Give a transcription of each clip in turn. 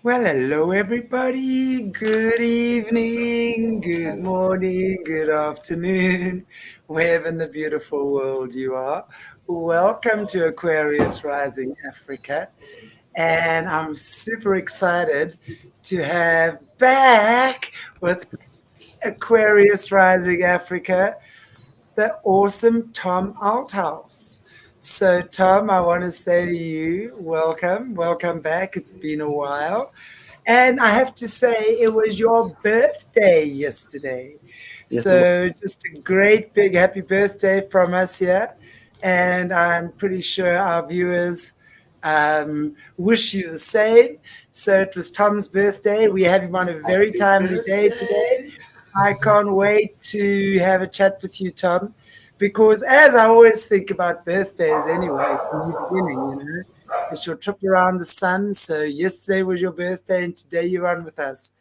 Well, hello everybody. Good evening, good morning, good afternoon, wherever in the beautiful world you are. Welcome to Aquarius Rising Africa. And I'm super excited to have back with Aquarius Rising Africa the awesome Tom Althouse. So, Tom, I want to say to you, welcome back. It's been a while. And I have to say, it was your birthday yesterday. Yes, it was. So, just a great big happy birthday from us here. And I'm pretty sure our viewers wish you the same. So, it was Tom's birthday. We have him on a very timely day today. I can't wait to have a chat with you, Tom, because as I always think about birthdays anyway, it's a new beginning, you know. It's your trip around the sun. So yesterday was your birthday and today you're on with us.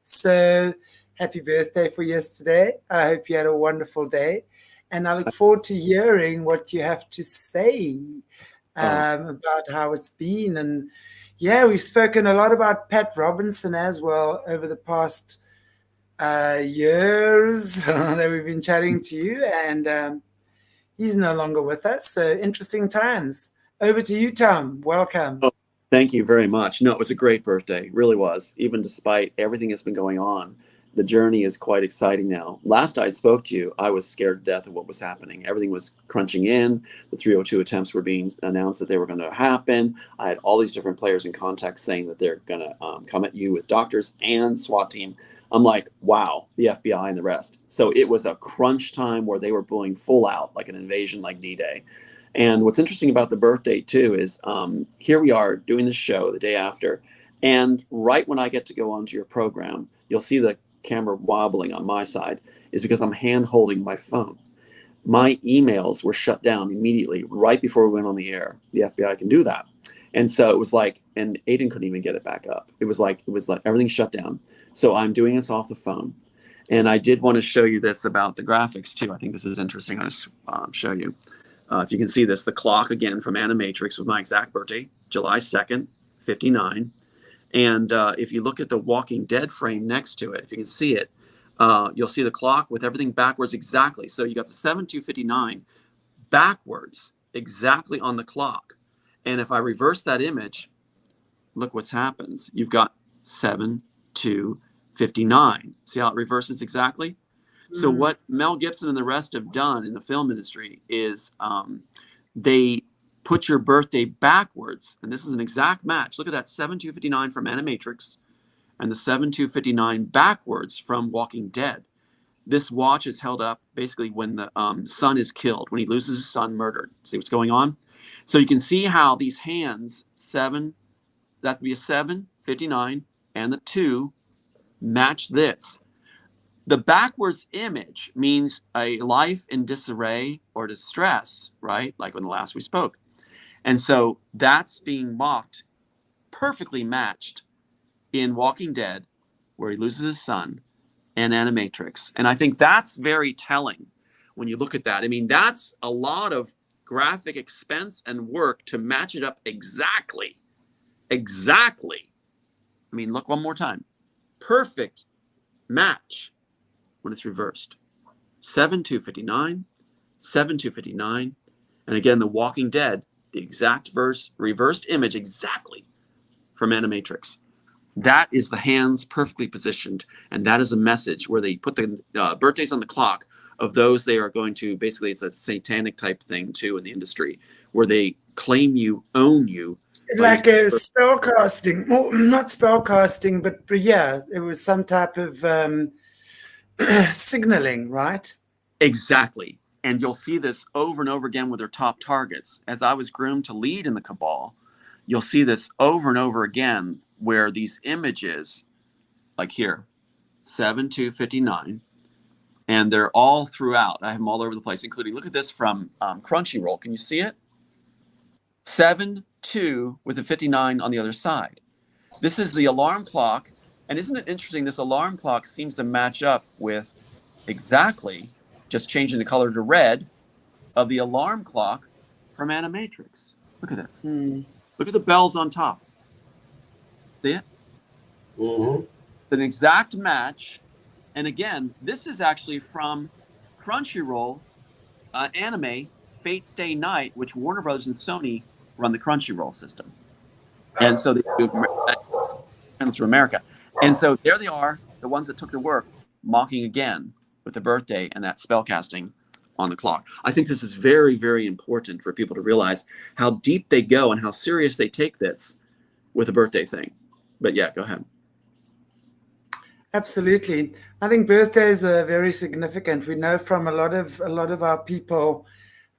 So happy birthday for yesterday. I hope you had a wonderful day. And I look forward to hearing what you have to say Oh, about how it's been. And yeah, we've spoken a lot about Pat Robinson as well over the past years that we've been chatting to you, and he's no longer with us. So interesting times. Over to you, Tom. Welcome. oh, thank you very much. No, it was a great birthday. It really was. Even despite everything that's been going on, the journey is quite exciting now. Last I spoke to you, I was scared to death of what was happening. Everything was crunching in. The 302 attempts were being announced that they were going to happen. I had all these different players in contact saying that they're going to come at you with doctors and SWAT team. I'm like, wow, the FBI and the rest. So it was a crunch time where they were going full out, like an invasion, like D-Day. And what's interesting about the birthday too is here we are doing the show the day after, and right when I get to go onto your program, you'll see the camera wobbling on my side is because I'm hand holding my phone. My emails were shut down immediately right before we went on the air. The FBI can do that. And so it was like, and Aiden couldn't even get it back up. It was like everything shut down. So I'm doing this off the phone. And I did want to show you this about the graphics too. I think this is interesting. I'll just show you. If you can see this, the clock again from Animatrix with my exact birthday, July 2nd, 59. And if you look at the Walking Dead frame next to it, if you can see it, you'll see the clock with everything backwards exactly. So you got the 7259 backwards exactly on the clock. And if I reverse that image, look what's happens. You've got 7259. See how it reverses exactly? So Mm. what Mel Gibson and the rest have done in the film industry is they put your birthday backwards, and this is an exact match. Look at that 7259 from Animatrix and the 7259 backwards from Walking Dead. This watch is held up basically when the son is killed, when he loses his son, murdered. See what's going on? So you can see how these hands, that would be a 759, and the 2 match this. The backwards image means a life in disarray or distress, right? Like when the last we spoke. And so that's being mocked, perfectly matched in Walking Dead, where he loses his son, and Animatrix. And I think that's very telling when you look at that. I mean, that's a lot of graphic expense and work to match it up exactly. Exactly. I mean, look one more time. Perfect match when it's reversed. 7259, 7259, and again, The Walking Dead, the exact reversed image exactly from Animatrix. That is the hands perfectly positioned, and that is a message where they put the birthdays on the clock of those they are going to. Basically, it's a satanic type thing too in the industry, where they claim you, own you by Like using. a spell casting, well, not spell casting, but yeah, it was some type of signaling, right? Exactly. And you'll see this over and over again with their top targets. As I was groomed to lead in the cabal, you'll see this over and over again where these images, like here, 7259, and they're all throughout. I have them all over the place, including, look at this from Crunchyroll. Can you see it? 7-2 with a 59 on the other side. This is the alarm clock. And isn't it interesting? This alarm clock seems to match up with exactly, just changing the color to red, of the alarm clock from Animatrix. Look at this. Mm. Look at the bells on top. See it? Mm-hmm. It's an exact match. And again, this is actually from Crunchyroll anime Fate Stay Night, which Warner Brothers and Sony run the Crunchyroll system. And so they do to America. And so there they are, the ones that took the work, mocking again with the birthday and that spell casting on the clock. I think this is very, very important for people to realize how deep they go and how serious they take this with a birthday thing. But yeah, go ahead. Absolutely. I think birthdays are very significant. We know from a lot of our people,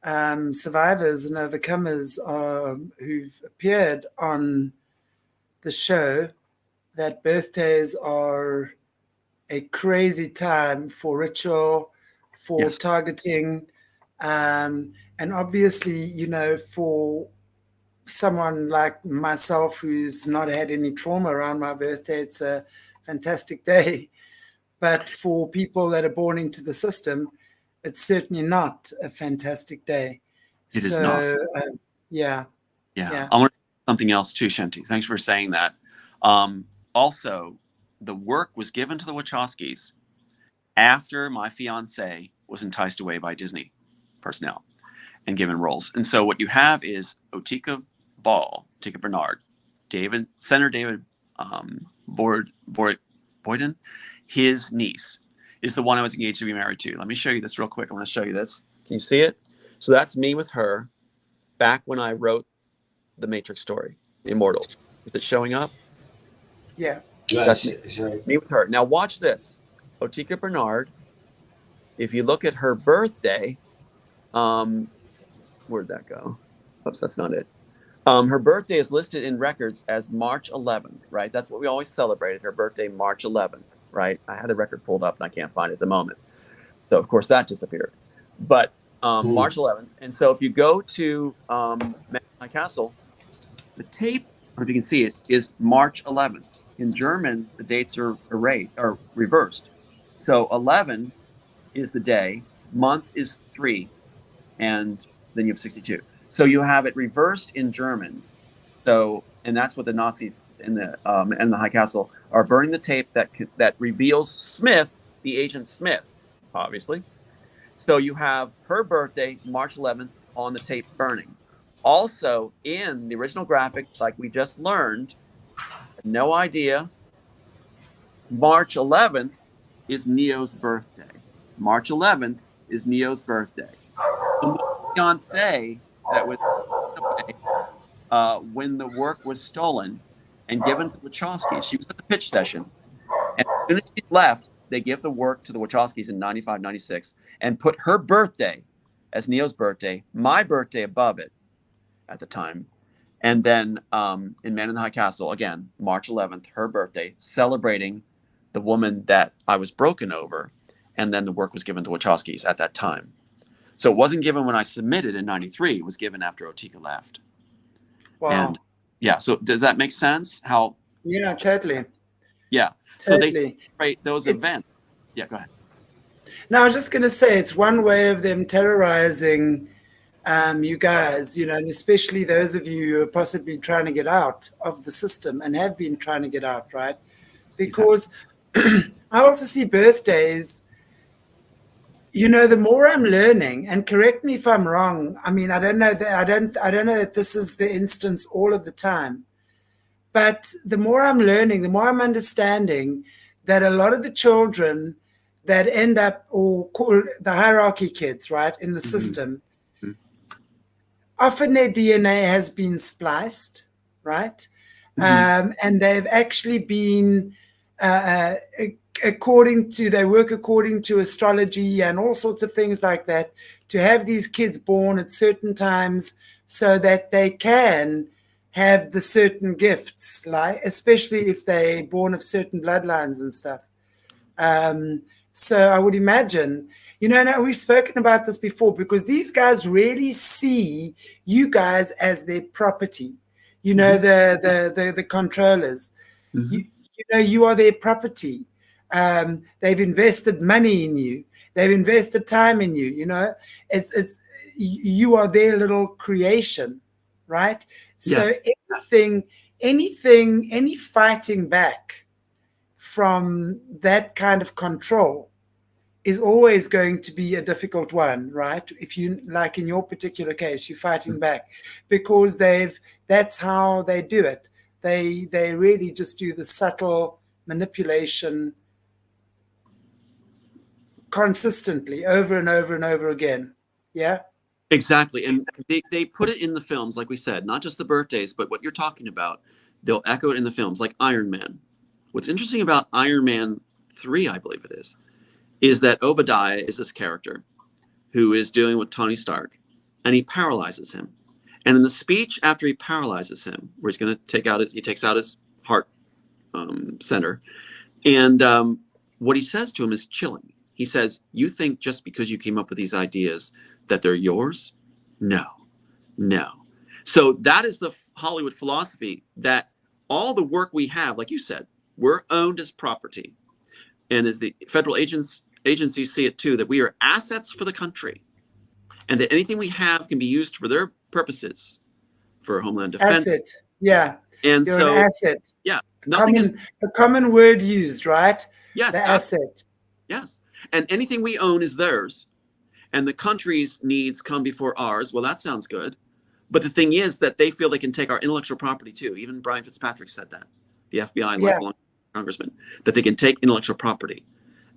survivors and overcomers who've appeared on the show, that birthdays are a crazy time for ritual, for Yes. targeting, and obviously, you know, for someone like myself who's not had any trauma around my birthday, it's a fantastic day. But for people that are born into the system, it's certainly not a fantastic day. It is not. Yeah. Yeah. I want to say something else too, Shanti. Thanks for saying that. Also, the work was given to the Wachowskis after my fiance was enticed away by Disney personnel and given roles. And so what you have is Otika Bernard, Senator David Boyden, his niece is the one I was engaged to be married to. Let me show you this real quick. I want to show you this. Can you see it? So that's me with her back when I wrote the Matrix story, Immortals. Is it showing up? Yeah. That's me with her. Now watch this. Otika Bernard, if you look at her birthday, where'd that go? Oops, that's not it. Her birthday is listed in records as March 11th, right? That's what we always celebrated, her birthday, March 11th, right? I had the record pulled up and I can't find it at the moment. So, of course, that disappeared. But March 11th. And so if you go to my castle, the tape, or if you can see it, is March 11th. In German, the dates are reversed. So 11 is the day, month is 3, and then you have 62. So you have it reversed in German. So, and that's what the Nazis in the High Castle are burning the tape that reveals Smith, the agent Smith, obviously. So you have her birthday, March 11th, on the tape burning. Also, in the original graphic, like we just learned, no idea, March 11th is Neo's birthday. March 11th is Neo's birthday. So fiance that was when the work was stolen and given to the Wachowskis, she was at the pitch session. And as soon as she left, they give the work to the Wachowskis in 95, 96 and put her birthday as Neo's birthday, my birthday above it at the time. And then in Man in the High Castle, again, March 11th, her birthday, celebrating the woman that I was broken over. And then the work was given to Wachowskis at that time. So it wasn't given when I submitted in 93. It was given after Otika left. Wow. And yeah, so does that make sense? How? Yeah, totally. Yeah. Totally. So they celebrate those events. Yeah, go ahead. No, I was just going to say, it's one way of them terrorizing you guys, you know, and especially those of you who are possibly trying to get out of the system and have been trying to get out, right? Because exactly. I also see birthdays, you know, the more I'm learning, and correct me if I'm wrong, I mean, I don't know that this is the instance all of the time, but the more I'm learning, the more I'm understanding that a lot of the children that end up, or call the hierarchy kids, right, in the system, often their DNA has been spliced, right? And they've actually been, they work according to astrology and all sorts of things like that, to have these kids born at certain times so that they can have the certain gifts, like especially if they're born of certain bloodlines and stuff. So I would imagine, you know, now we've spoken about this before, because these guys really see you guys as their property. You know, the controllers. You know, you are their property. They've invested money in you. They've invested time in you. You know, you are their little creation, right? Yes. So any fighting back from that kind of control is always going to be a difficult one, right? If you, like in your particular case, you're fighting back because that's how they do it. They really just do the subtle manipulation consistently over and over and over again. Yeah. Exactly. And they put it in the films, like we said, not just the birthdays, but what you're talking about. They'll echo it in the films, like Iron Man. What's interesting about Iron Man 3, I believe it is that Obadiah is this character who is dealing with Tony Stark, and he paralyzes him. And in the speech after he paralyzes him, where he's going to he takes out his heart center, and what he says to him is chilling. He says, "You think just because you came up with these ideas that they're yours? No. So that is the Hollywood philosophy, that all the work we have, like you said, we're owned as property. And as the federal agencies see it too, that we are assets for the country, and that anything we have can be used for their purposes, for homeland defense." Asset. Yeah. And You're so, an asset. yeah, A common word used, right? Yes. The asset. Yes. And anything we own is theirs. And the country's needs come before ours. Well, that sounds good. But the thing is that they feel they can take our intellectual property too. Even Brian Fitzpatrick said that, the FBI lifelong congressman, that they can take intellectual property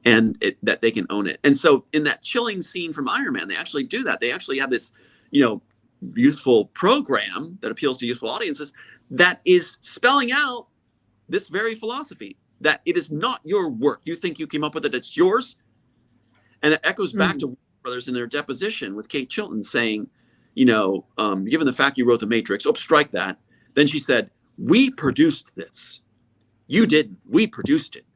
and that they can own it. And so in that chilling scene from Iron Man, they actually do that. They actually have this, youthful program that appeals to youthful audiences that is spelling out this very philosophy, that it is not your work. You think you came up with it, it's yours. And it echoes back to Brothers in their deposition with Kate Chilton saying, given the fact you wrote The Matrix, strike that. Then she said, "We produced this. You didn't. We produced it."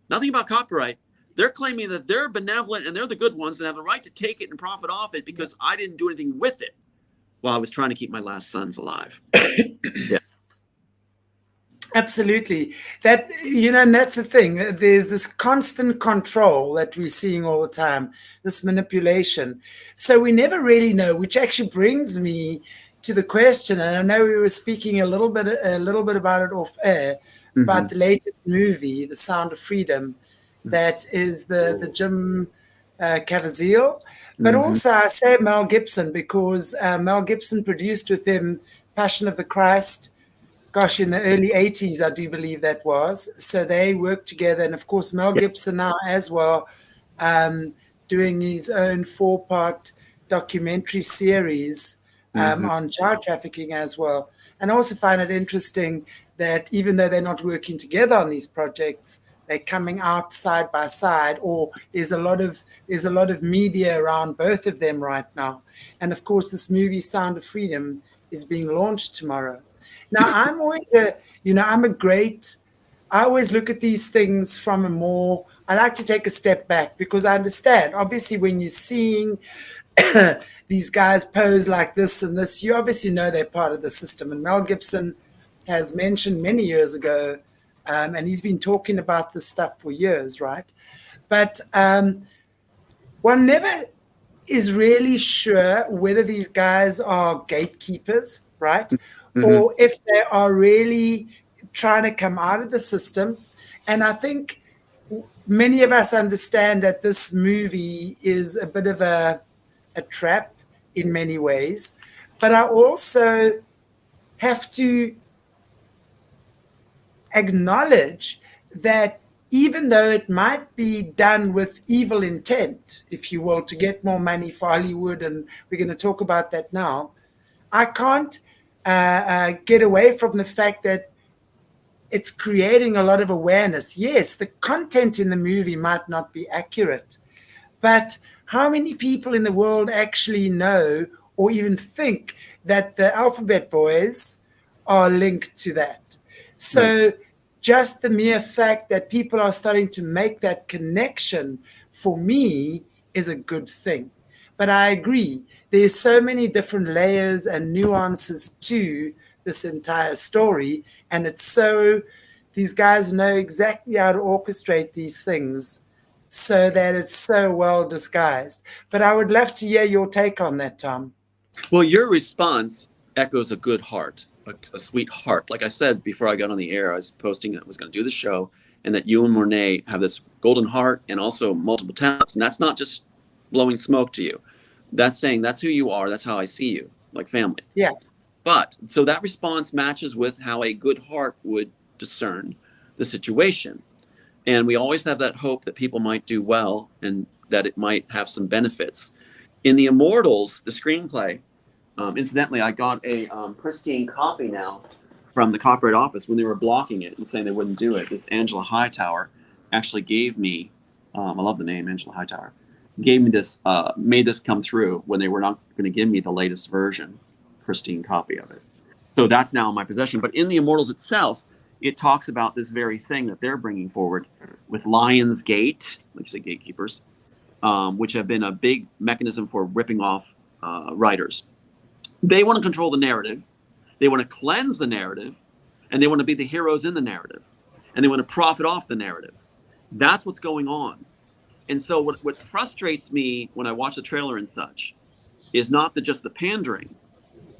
Nothing about copyright. They're claiming that they're benevolent and they're the good ones that have the right to take it and profit off it because I didn't do anything with it while I was trying to keep my last sons alive. Yeah. Absolutely. That, and that's the thing. There's this constant control that we're seeing all the time, this manipulation. So we never really know, which actually brings me to the question, and I know we were speaking a little bit about it off air, about the latest movie, The Sound of Freedom, that is the Jim Caviezel. But also I say Mel Gibson, because Mel Gibson produced with him Passion of the Christ, in the early 80s, I do believe that was. So they worked together. And of course, Mel Gibson now as well, doing his own 4-part documentary series on child trafficking as well. And I also find it interesting that even though they're not working together on these projects, they're coming out side by side, or there's a lot of media around both of them right now. And of course, this movie Sound of Freedom is being launched tomorrow. Now, I'm always I always look at these things from I like to take a step back, because I understand, obviously, when you're seeing these guys pose like this and this, you obviously know they're part of the system. And Mel Gibson has mentioned many years ago, and he's been talking about this stuff for years, right? But one never is really sure whether these guys are gatekeepers, right? Or if they are really trying to come out of the system. And I think many of us understand that this movie is a bit of a trap in many ways. But I also have to acknowledge that even though it might be done with evil intent, if you will, to get more money for Hollywood, and we're going to talk about that now, I can't get away from the fact that it's creating a lot of awareness. Yes, the content in the movie might not be accurate, but how many people in the world actually know or even think that the Alphabet Boys are linked to that? So just the mere fact that people are starting to make that connection, for me, is a good thing. But I agree, there's so many different layers and nuances to this entire story. And these guys know exactly how to orchestrate these things so that it's so well disguised. But I would love to hear your take on that, Tom. Well, your response echoes a good heart, a sweet heart. Like I said before I got on the air, I was posting that I was going to do the show, and that you and Morné have this golden heart and also multiple talents. And that's not just blowing smoke to you. That's saying that's who you are. That's how I see you, like family. Yeah. But so that response matches with how a good heart would discern the situation. And we always have that hope that people might do well and that it might have some benefits. In The Immortals, the screenplay, incidentally, I got a pristine copy now from the Copyright Office when they were blocking it and saying they wouldn't do it. This Angela Hightower actually gave me, I love the name, Angela Hightower, gave me this, made this come through when they were not going to give me the latest version, pristine copy of it. So that's now in my possession. But in The Immortals itself, it talks about this very thing that they're bringing forward with Lionsgate, like you say, gatekeepers, which have been a big mechanism for ripping off writers. They want to control the narrative. They want to cleanse the narrative, and they want to be the heroes in the narrative, and they want to profit off the narrative. That's what's going on. And so what frustrates me when I watch the trailer and such is not just the pandering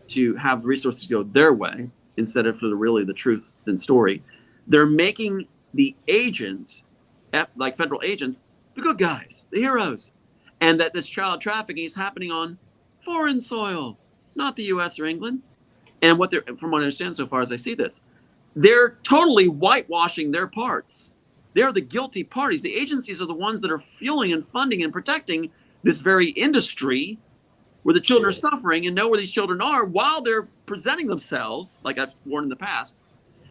to have resources go their way instead of for really the truth and story. They're making the agents, like federal agents, the good guys, the heroes, and that this child trafficking is happening on foreign soil, not the U.S. or England. And what they're, from what I understand so far as I see this, they're totally whitewashing their parts. They're the guilty parties. The agencies are the ones that are fueling and funding and protecting this very industry where the children are suffering and know where these children are while they're presenting themselves, like I've warned in the past,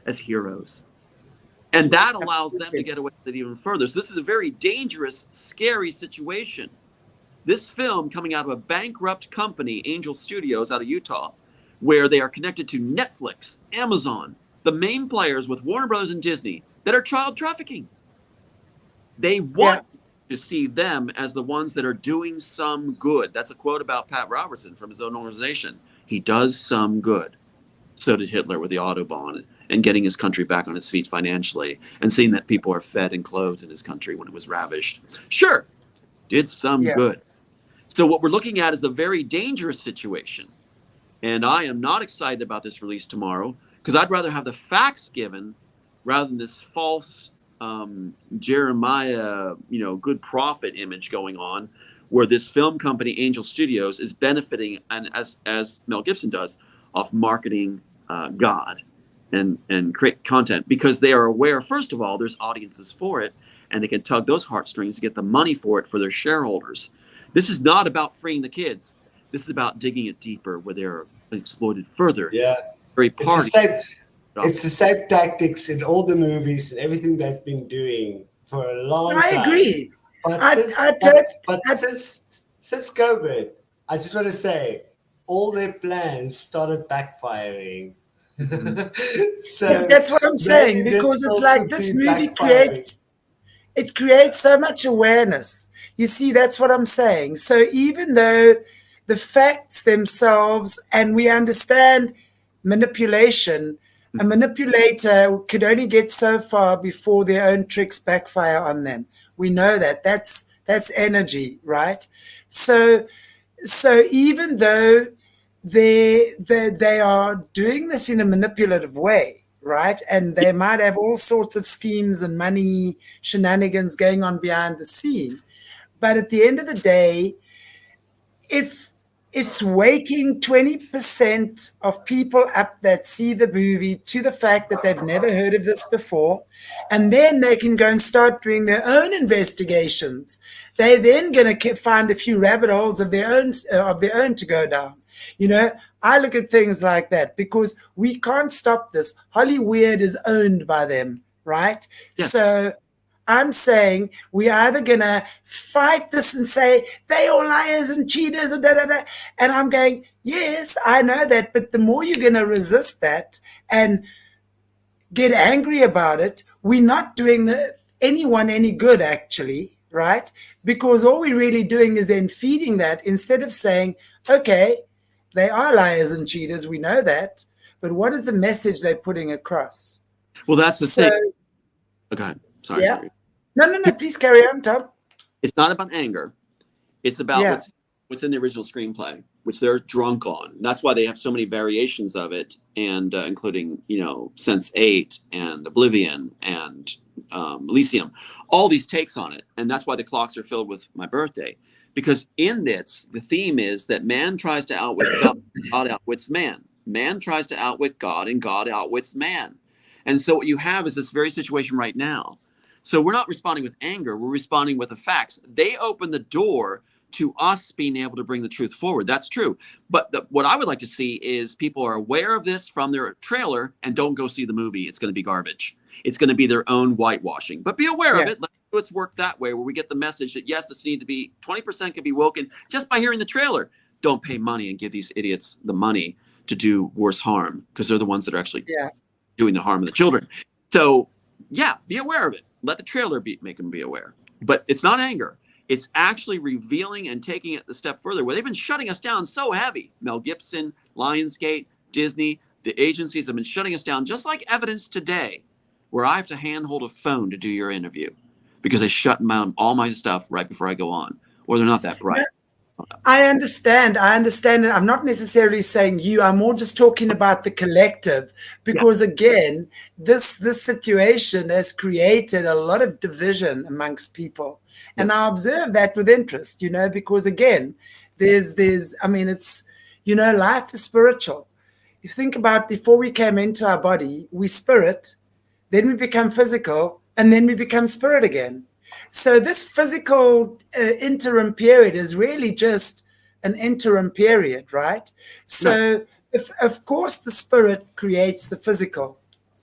as heroes. And that allows them to get away with it even further. So this is a very dangerous, scary situation. This film coming out of a bankrupt company, Angel Studios out of Utah, where they are connected to Netflix, Amazon, the main players with Warner Brothers and Disney that are child trafficking. They want to see them as the ones that are doing some good. That's a quote about Pat Robertson from his own organization. He does some good. So did Hitler with the Autobahn and getting his country back on its feet financially and seeing that people are fed and clothed in his country when it was ravished. Sure, did some good. So what we're looking at is a very dangerous situation. And I am not excited about this release tomorrow because I'd rather have the facts given rather than this false Jeremiah, good prophet image going on where this film company, Angel Studios, is benefiting, and as Mel Gibson does, off marketing God and create content because they are aware, first of all, there's audiences for it and they can tug those heartstrings to get the money for it for their shareholders. This is not about freeing the kids. This is about digging it deeper where they're exploited further. Yeah. Very party. It's the same tactics in all the movies and everything they've been doing for a long time. I agree. But since COVID, I just want to say, all their plans started backfiring. So that's what I'm saying, because it's like this movie creates so much awareness. You see, that's what I'm saying. So even though the facts themselves, and we understand manipulation, a manipulator could only get so far before their own tricks backfire on them. We know that. That's energy, right? So even though they are doing this in a manipulative way, right? And they might have all sorts of schemes and money shenanigans going on behind the scene. But at the end of the day, if it's waking 20% of people up that see the movie to the fact that they've never heard of this before, and then they can go and start doing their own investigations. They're then going to find a few rabbit holes of their own to go down. I look at things like that because we can't stop this. Hollywood is owned by them, right? Yeah. So I'm saying we're either going to fight this and say, they are liars and cheaters and da-da-da. And I'm going, yes, I know that. But the more you're going to resist that and get angry about it, we're not doing anyone any good, actually, right? Because all we're really doing is then feeding that instead of saying, okay, they are liars and cheaters. We know that. But what is the message they're putting across? Well, that's the thing. Okay. Sorry. Yeah. No. Please carry on, Tom. It's not about anger. It's about what's in the original screenplay, which they're drunk on. And that's why they have so many variations of it, and including, Sense8 and Oblivion and Elysium, all these takes on it. And that's why the clocks are filled with my birthday. Because in this, the theme is that man tries to outwit God, God outwits man. Man tries to outwit God, and God outwits man. And so what you have is this very situation right now. So we're not responding with anger, we're responding with the facts. They open the door to us being able to bring the truth forward. That's true. But what I would like to see is people are aware of this from their trailer and don't go see the movie. It's going to be garbage. It's going to be their own whitewashing. But be aware of it. Let's work that way, where we get the message that, yes, this needs to be 20% can be woken just by hearing the trailer. Don't pay money and give these idiots the money to do worse harm, because they're the ones that are actually doing the harm of the children. So, yeah, be aware of it. Let the trailer make them be aware. But it's not anger. It's actually revealing and taking it a step further, where they've been shutting us down so heavy. Mel Gibson, Lionsgate, Disney, the agencies have been shutting us down, just like Evidence Today, where I have to handhold a phone to do your interview because they shut down all my stuff right before I go on, or they're not that bright. I understand. I'm not necessarily saying you. I'm more just talking about the collective, because again, this situation has created a lot of division amongst people, and I observe that with interest. Because again, there's. I mean, it's life is spiritual. You think about, before we came into our body, we spirit, then we become physical, and then we become spirit again. So this physical interim period is really just an interim period, right? So if, of course, the spirit creates the physical.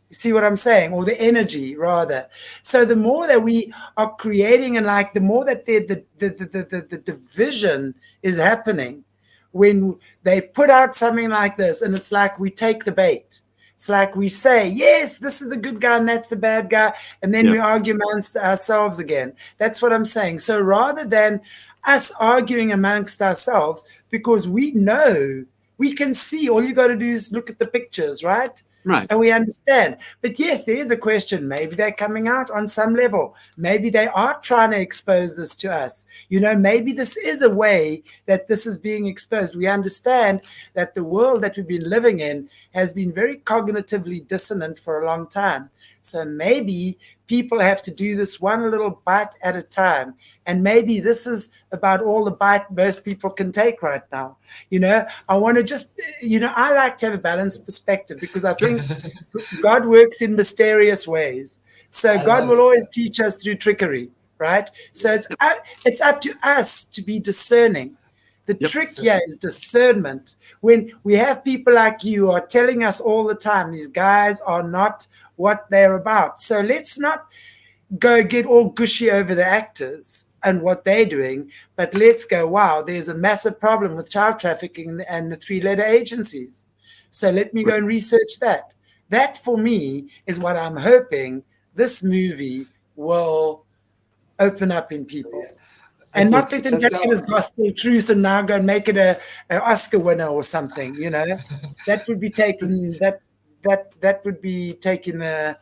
You see what I'm saying? Or the energy, rather. So the more that we are creating, and the more that the division is happening, when they put out something like this, and it's like we take the bait. It's like we say, yes, this is the good guy and that's the bad guy. And then we argue amongst ourselves again. That's what I'm saying. So rather than us arguing amongst ourselves, because we know, we can see, all you got to do is look at the pictures, right? Right. And we understand. But yes, there is a question. Maybe they're coming out on some level. Maybe they are trying to expose this to us. Maybe this is a way that this is being exposed. We understand that the world that we've been living in has been very cognitively dissonant for a long time. So maybe people have to do this one little bite at a time. And maybe this is about all the bite most people can take right now. I want to just, I like to have a balanced perspective, because I think God works in mysterious ways. So God will always teach us through trickery, right? So it's up to us to be discerning. The trick here is discernment. When we have people like you are telling us all the time, these guys are not what they're about. So let's not go get all gushy over the actors and what they're doing, but let's go, wow, there's a massive problem with child trafficking and the 3-letter agencies. So let me go and research that. That, for me, is what I'm hoping this movie will open up in people. And not let them take it as gospel truth and now go and make it an Oscar winner or something. That would be taken. That would be taken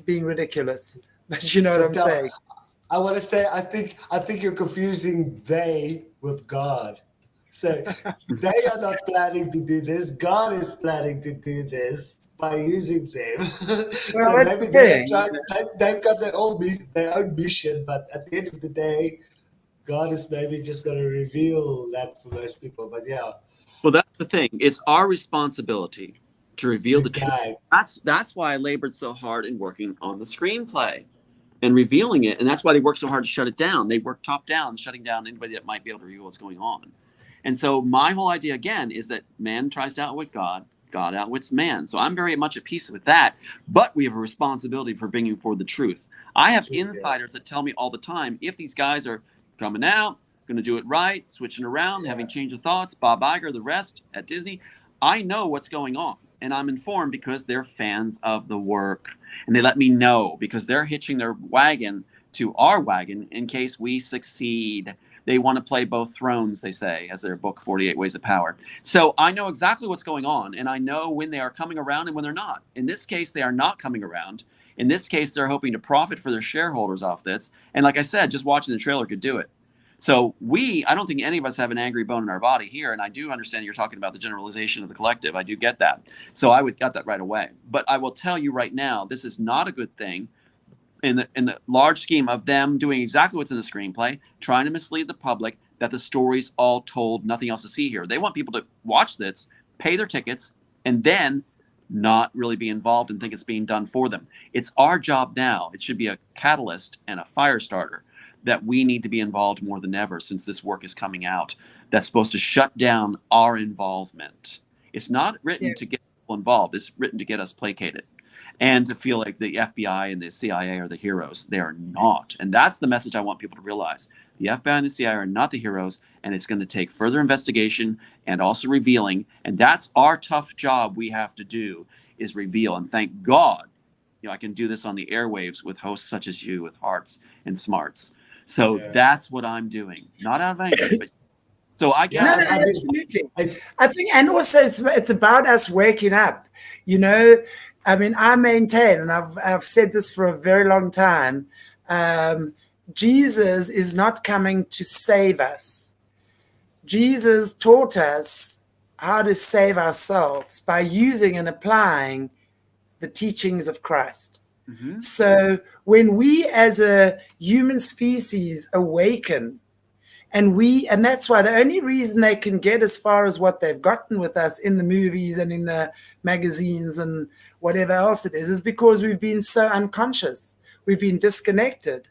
being ridiculous. But you know what I'm saying. I want to say, I think you're confusing they with God. So they are not planning to do this. God is planning to do this by using them. Well, so maybe they've got their own mission, but at the end of the day, God is maybe just going to reveal that for most people. But yeah. Well, that's the thing. It's our responsibility to reveal the truth. That's why I labored so hard in working on the screenplay and revealing it. And that's why they worked so hard to shut it down. They worked top down, shutting down anybody that might be able to reveal what's going on. And so my whole idea, again, is that man tries to outwit God, God outwits man. So I'm very much at peace with that. But we have a responsibility for bringing forward the truth. I have insiders that tell me all the time, if these guys are coming out, going to do it right, switching around, having change of thoughts, Bob Iger, the rest at Disney, I know what's going on. And I'm informed because they're fans of the work. And they let me know because they're hitching their wagon to our wagon in case we succeed. They want to play both thrones, they say, as their book, 48 Ways of Power. So I know exactly what's going on. And I know when they are coming around and when they're not. In this case, they are not coming around. In this case, they're hoping to profit for their shareholders off this. And like I said, just watching the trailer could do it. So I don't think any of us have an angry bone in our body here. And I do understand you're talking about the generalization of the collective. I do get that. So I would get that right away. But I will tell you right now, this is not a good thing in the large scheme of them doing exactly what's in the screenplay, trying to mislead the public that the story's all told, nothing else to see here. They want people to watch this, pay their tickets, and then not really be involved and think it's being done for them. It's our job now. It should be a catalyst and a fire starter that we need to be involved more than ever since this work is coming out. That's supposed to shut down our involvement. It's not written to get people involved. It's written to get us placated and to feel like the FBI and the CIA are the heroes. They are not. And that's the message I want people to realize. The FBI and the CIA are not the heroes, and it's going to take further investigation and also revealing. And that's our tough job we have to do, is reveal. And thank God, I can do this on the airwaves with hosts such as you, with hearts and smarts. So that's what I'm doing. Not out of anger, but so I get No, absolutely. I think, and also it's about us waking up. I mean, I maintain, and I've said this for a very long time, Jesus is not coming to save us. Jesus taught us how to save ourselves by using and applying the teachings of Christ. Mm-hmm. So when we as a human species awaken, and that's why the only reason they can get as far as what they've gotten with us in the movies and in the magazines and whatever else it is because we've been so unconscious. We've been disconnected.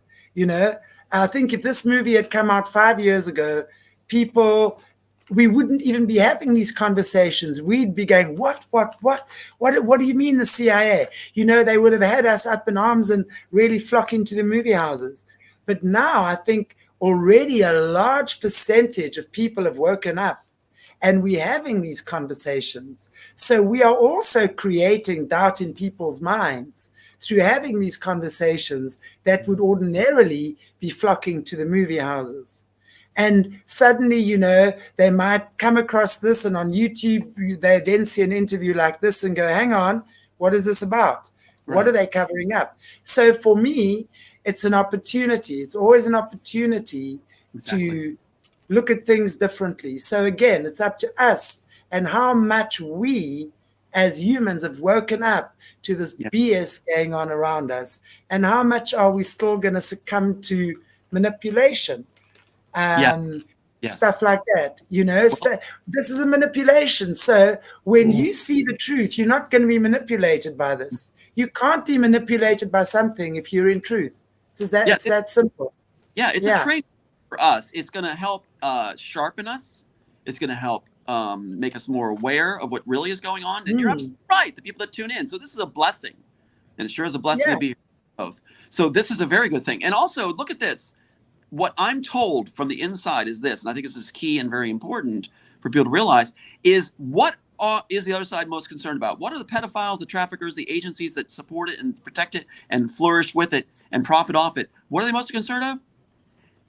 I think if this movie had come out 5 years ago, we wouldn't even be having these conversations. We'd be going, what do you mean the CIA? They would have had us up in arms and really flocking to the movie houses. But now I think already a large percentage of people have woken up and we're having these conversations. So we are also creating doubt in people's minds through having these conversations that would ordinarily be flocking to the movie houses. And suddenly, they might come across this, and on YouTube, they then see an interview like this and go, hang on, what is this about? Right. What are they covering up? So for me, it's an opportunity. It's always an opportunity to look at things differently. So again, it's up to us and how much we as humans have woken up to this BS going on around us, and how much are we still going to succumb to manipulation? Stuff like that, this is a manipulation. So when you see the truth, you're not going to be manipulated by this. You can't be manipulated by something if you're in truth. It's that simple. Yeah, it's a training for us. It's going to help sharpen us. It's going to help make us more aware of what really is going on. And you're absolutely right, the people that tune in. So this is a blessing. And it sure is a blessing to be here both. So this is a very good thing. And also, look at this. What I'm told from the inside is this, and I think this is key and very important for people to realize, is what is the other side most concerned about? What are the pedophiles, the traffickers, the agencies that support it and protect it and flourish with it and profit off it? What are they most concerned of?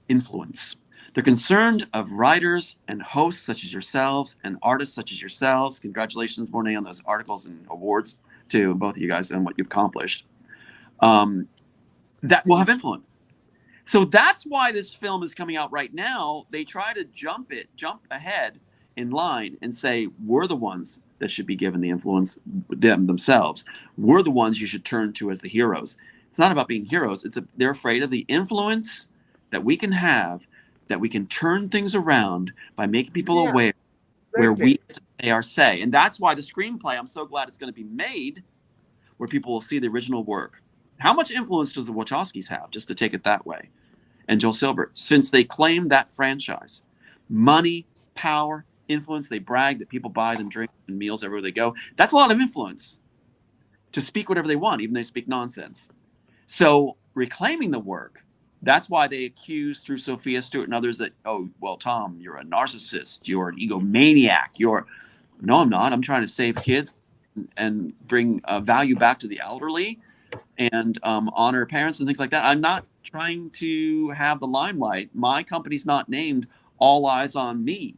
Influence. They're concerned of writers and hosts such as yourselves and artists such as yourselves. Congratulations, Morné, on those articles and awards to both of you guys and what you've accomplished. That will have influence. So that's why this film is coming out right now. They try to jump ahead in line and say, we're the ones that should be given the influence themselves. We're the ones you should turn to as the heroes. It's not about being heroes. They're afraid of the influence that we can have, that we can turn things around by making people aware where we say our say. And that's why the screenplay, I'm so glad it's going to be made where people will see the original work. How much influence does the Wachowskis have, just to take it that way? And Joel Silver, since they claimed that franchise, money, power, influence, they brag that people buy them drinks and meals everywhere they go. That's a lot of influence to speak whatever they want, even if they speak nonsense. So reclaiming the work, that's why they accuse through Sophia Stewart and others that, oh, well, Tom, you're a narcissist, you're an egomaniac, no, I'm not. I'm trying to save kids and bring value back to the elderly and honor parents and things like that. I'm not trying to have the limelight. My company's not named All Eyes on Me,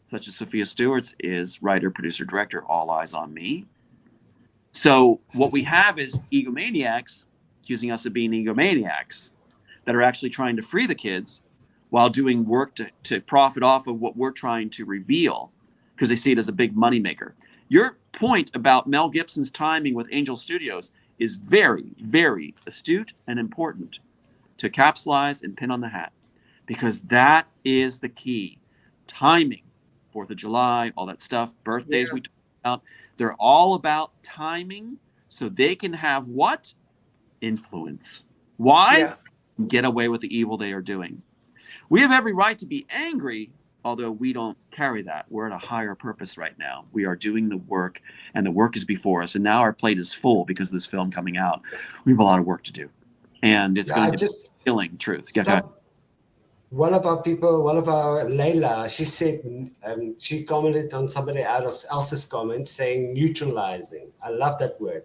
such as Sophia Stewart's is writer, producer, director, All Eyes on Me. So what we have is egomaniacs accusing us of being egomaniacs that are actually trying to free the kids while doing work to profit off of what we're trying to reveal, because they see it as a big moneymaker. Your point about Mel Gibson's timing with Angel Studios is very, very astute and important to capsulize and pin on the hat, because that is the key. Timing, 4th of July, all that stuff, birthdays we talked about, they're all about timing so they can have what? Influence. Why? Yeah. Get away with the evil they are doing. We have every right to be angry, although we don't carry that. We're at a higher purpose right now. We are doing the work, and the work is before us. And now our plate is full because of this film coming out. We have a lot of work to do. And it's going to be killing truth. One of our Layla, she said, she commented on somebody else's comment saying neutralizing. I love that word.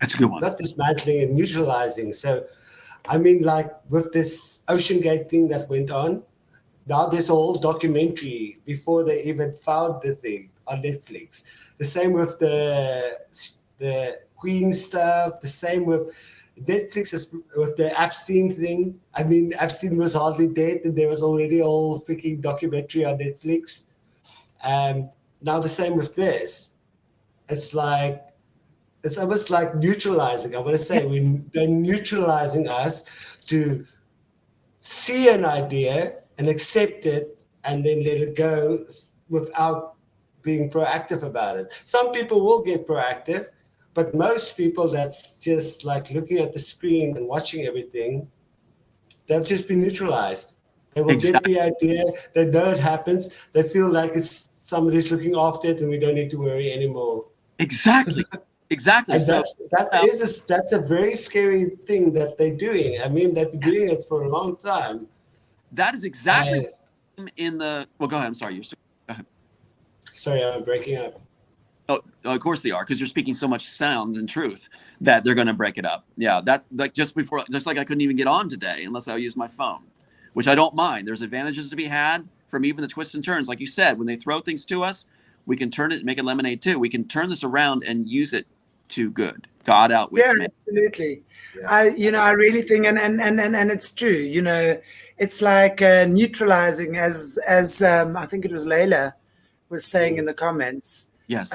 That's a good one. Not dismantling and neutralizing. So, I mean, like with this Ocean Gate thing that went on, now there's a whole documentary before they even found the thing on Netflix. The same with the Queen stuff. The same with Netflix with the Epstein thing. I mean, Epstein was hardly dead, and there was already a whole freaking documentary on Netflix. Now the same with this. It's almost like neutralizing. I want to say they're neutralizing us to see an idea and accept it and then let it go without being proactive about it. Some people will get proactive, but most people that's just like looking at the screen and watching everything, they'll just be neutralized. They will get the idea. They know it happens. They feel like it's somebody's looking after it and we don't need to worry anymore. Exactly. Exactly. And that's a very scary thing that they're doing. I mean, they've been doing it for a long time. That is exactly well, go ahead. I'm sorry. Go ahead. Sorry, I'm breaking up. Oh, of course they are, because you're speaking so much sound and truth that they're going to break it up. Yeah, that's like just like I couldn't even get on today unless I use my phone, which I don't mind. There's advantages to be had from even the twists and turns. Like you said, when they throw things to us, we can turn it and make it lemonade too. We can turn this around and use it to good. God outwits man. Absolutely. Yeah. I really think, and it's true. It's like neutralizing, as I think it was Layla was saying in the comments. Yes.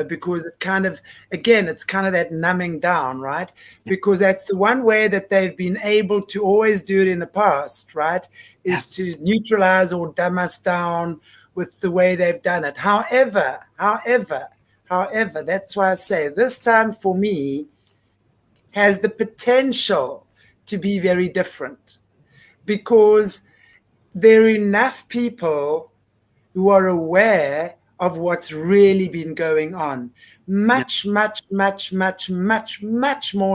Because it kind of, again, it's kind of that numbing down, right? Because that's the one way that they've been able to always do it in the past, right? Is to neutralize or dumb us down with the way they've done it. However, that's why I say this time for me has the potential to be very different, because there are enough people who are aware of what's really been going on. Much more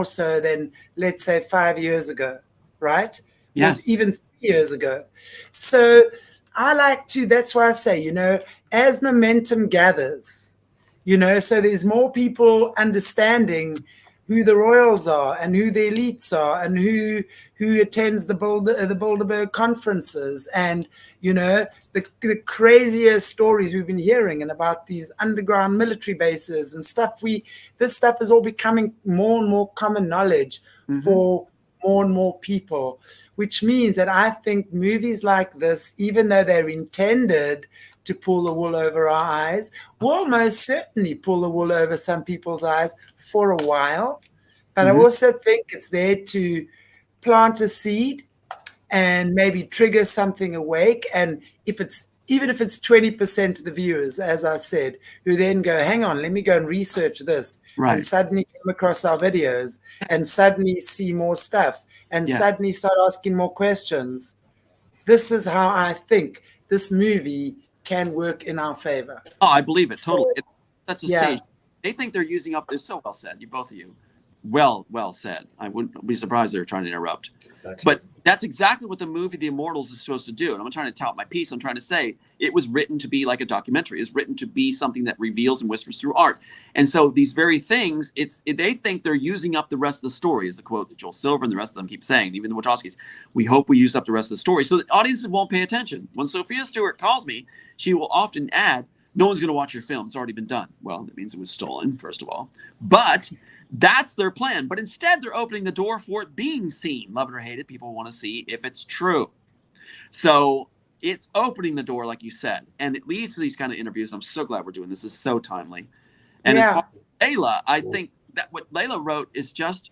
so than, let's say, 5 years ago, right? Yes. Even 3 years ago. So I like to, that's why I say, as momentum gathers, so there's more people understanding who the royals are and who the elites are and who attends the Bilderberg conferences and, the craziest stories we've been hearing and about these underground military bases and stuff. This stuff is all becoming more and more common knowledge for more and more people, which means that I think movies like this, even though they're intended to pull the wool over our eyes, will most certainly pull the wool over some people's eyes for a while. But I also think it's there to plant a seed and maybe trigger something awake. And even if it's 20% of the viewers, as I said, who then go, hang on, let me go and research this, and suddenly come across our videos and suddenly see more stuff and suddenly start asking more questions. This is how I think this movie can work in our favor. Oh, I believe it. Totally. That's a stage. They think they're using up this. So well said. Both of you. Well said. I wouldn't be surprised they were trying to interrupt. Exactly. But that's exactly what the movie The Immortals is supposed to do. And I'm not trying to tout my piece. I'm trying to say it was written to be like a documentary. It's written to be something that reveals and whispers through art. And so these very things, they think they're using up the rest of the story, is the quote that Joel Silver and the rest of them keep saying, even the Wachowskis. We hope we use up the rest of the story. So the audiences won't pay attention. When Sophia Stewart calls me, she will often add, no one's going to watch your film. It's already been done. Well, that means it was stolen, first of all. But that's their plan. But instead, they're opening the door for it being seen. Love it or hate it, people want to see if it's true. So it's opening the door, like you said, and it leads to these kind of interviews. I'm so glad we're doing this. This is so timely. And as far as Layla, I think that what Layla wrote is just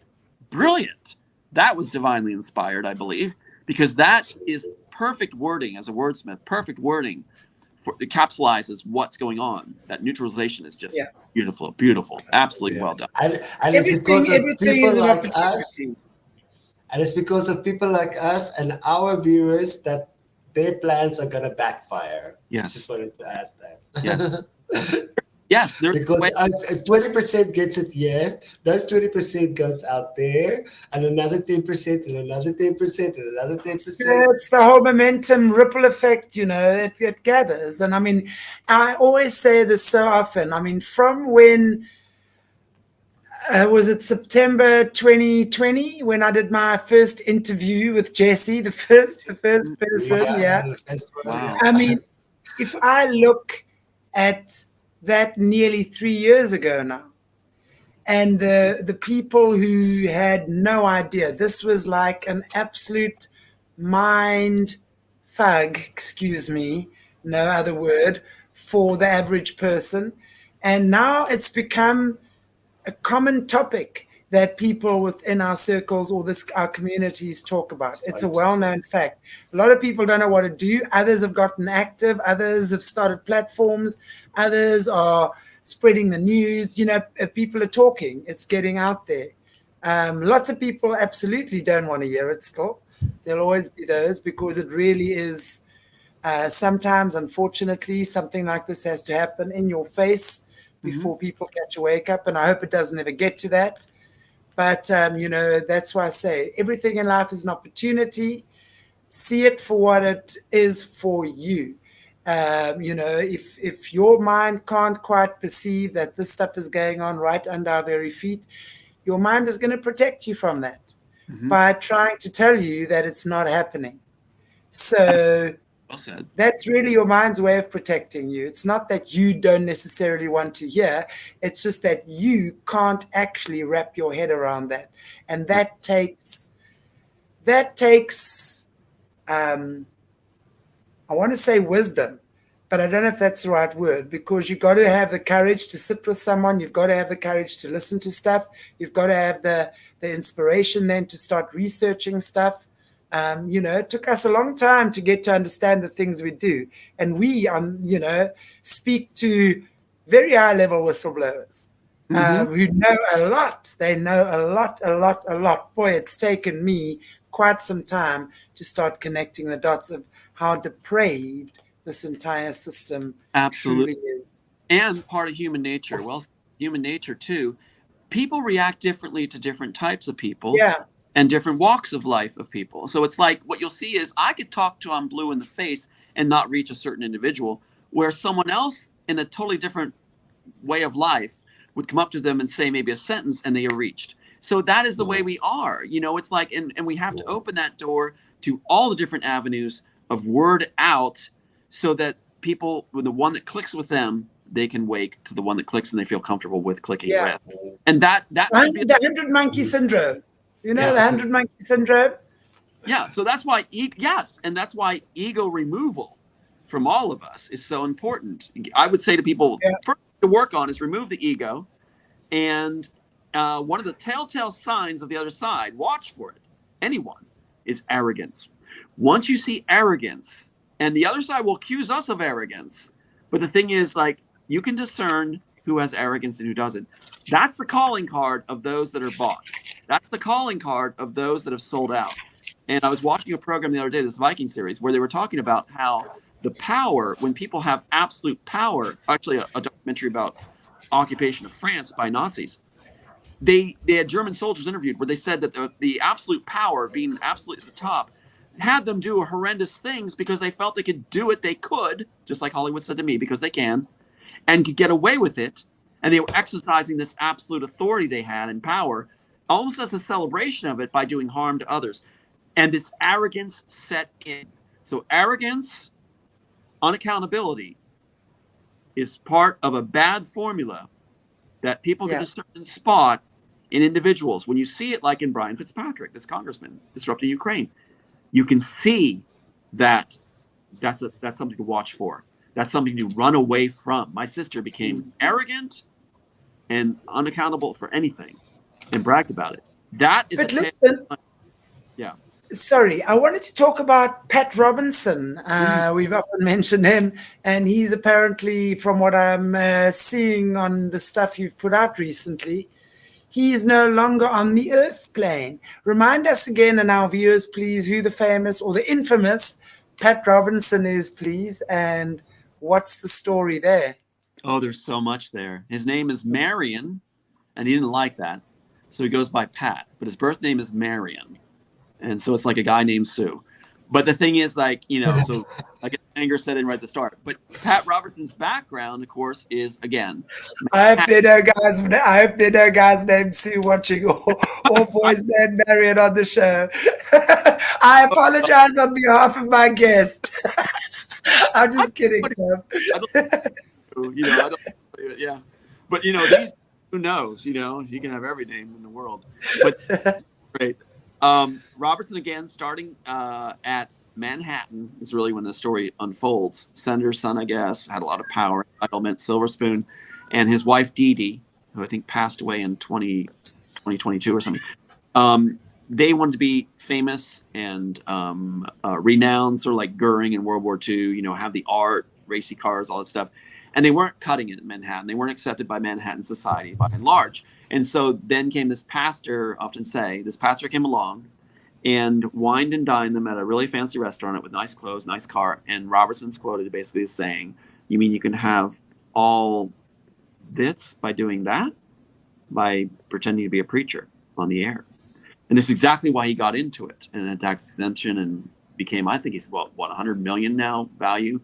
brilliant. That was divinely inspired, I believe, because that is perfect wording as a wordsmith, perfect wording. It capsulizes what's going on. That neutralization is just beautiful, beautiful, absolutely well done. And it's because of people like us. And it's because of people like us and our viewers that their plans are going to backfire. Yes. Just wanted to add that. Yes. Yes. Because if 20% gets it here, those 20% goes out there, and another 10%, and another 10%, and another 10%. It's the whole momentum ripple effect, you know, it gathers. And I mean, I always say this so often. I mean, from when, was it September 2020 when I did my first interview with Jesse, the first person, Wow. I mean, if I look at that nearly 3 years ago now, and the people who had no idea, this was like an absolute mind fug, excuse me, no other word, for the average person. And now it's become a common topic that people within our circles or our communities talk about. It's a well-known fact. A lot of people don't know what to do. Others have gotten active. Others have started platforms. Others are spreading the news. You know, people are talking. It's getting out there. Lots of people absolutely don't want to hear it still. There'll always be those, because it really is sometimes, unfortunately, something like this has to happen in your face before people catch a wake up. And I hope it doesn't ever get to that. But, you know, that's why I say everything in life is an opportunity. See it for what it is for you. You know, if your mind can't quite perceive that this stuff is going on right under our very feet, your mind is going to protect you from that by trying to tell you that it's not happening. So well said. That's really your mind's way of protecting you. It's not that you don't necessarily want to hear. It's just that you can't actually wrap your head around that. And that takes, I want to say wisdom, but I don't know if that's the right word, because you've got to have the courage to sit with someone. You've got to have the courage to listen to stuff. You've got to have the inspiration then to start researching stuff. You know, it took us a long time to get to understand the things we do. And we, you know, speak to very high level whistleblowers who know a lot. They know a lot. Boy, it's taken me quite some time to start connecting the dots of how depraved this entire system truly is. And part of human nature. Well, human nature too. People react differently to different types of people. Yeah. And different walks of life of people. So it's like what you'll see is I could talk to I'm blue in the face and not reach a certain individual, where someone else in a totally different way of life would come up to them and say maybe a sentence and they are reached. So that is the way we are. You know, it's like, and we have to open that door to all the different avenues of word out so that people, with the one that clicks with them, they can wake to the one that clicks and they feel comfortable with clicking with. And that the 100 monkey syndrome. You know, the 100 monkey syndrome? Yeah, so that's why, and that's why ego removal from all of us is so important. I would say to people, first to work on is remove the ego. And one of the telltale signs of the other side, watch for it, anyone, is arrogance. Once you see arrogance, and the other side will accuse us of arrogance, but the thing is, like, you can discern who has arrogance and who doesn't. That's the calling card of those that are bought. That's the calling card of those that have sold out. And I was watching a program the other day, this Viking series, where they were talking about how the power, when people have absolute power, actually a documentary about occupation of France by Nazis, they had German soldiers interviewed where they said that the absolute power, being absolutely at the top, had them do horrendous things because they felt they could do it. They could, just like Hollywood said to me, because they can, and could get away with it. And they were exercising this absolute authority they had and power, almost as a celebration of it, by doing harm to others. And this arrogance set in. So arrogance, unaccountability, is part of a bad formula that people can discern and spot in individuals. When you see it, like in Brian Fitzpatrick, this congressman disrupting Ukraine, you can see that's something to watch for. That's something to run away from. My sister became arrogant and unaccountable for anything and bragged about it. That is but listen, yeah. Sorry, I wanted to talk about Pat Robinson. We've often mentioned him, and he's apparently, from what I'm seeing on the stuff you've put out recently, he is no longer on the earth plane. Remind us again, and our viewers, please, who the famous or the infamous Pat Robinson is, please, and what's the story there? Oh, there's so much there. His name is Marion, and he didn't like that, so he goes by Pat, but his birth name is Marion. And so it's like a guy named Sue. But the thing is, like, you know, so I guess anger set in right at the start. But Pat Robertson's background, of course, is, again, I hope there are guys named Sue watching or boys named Marion on the show. I apologize on behalf of my guest. I'm just kidding. Yeah. But, you know, these, who knows, you know, he can have every name in the world. But great. Robertson, again, starting at Manhattan is really when the story unfolds. Senator's son, I guess, had a lot of power, entitlement, silver spoon, and his wife, Dee Dee, who I think passed away in 2022 or something. They wanted to be famous and renowned, sort of like Goering in World War II, you know, have the art, racy cars, all that stuff. And they weren't cutting it in Manhattan. They weren't accepted by Manhattan society by and large. And so then came this pastor, this pastor came along and wined and dined them at a really fancy restaurant with nice clothes, nice car. And Robertson's quoted basically as saying, you mean you can have all this by doing that? By pretending to be a preacher on the air. And this is exactly why he got into it. And then tax exemption and became, I think he's, what, 100 million now value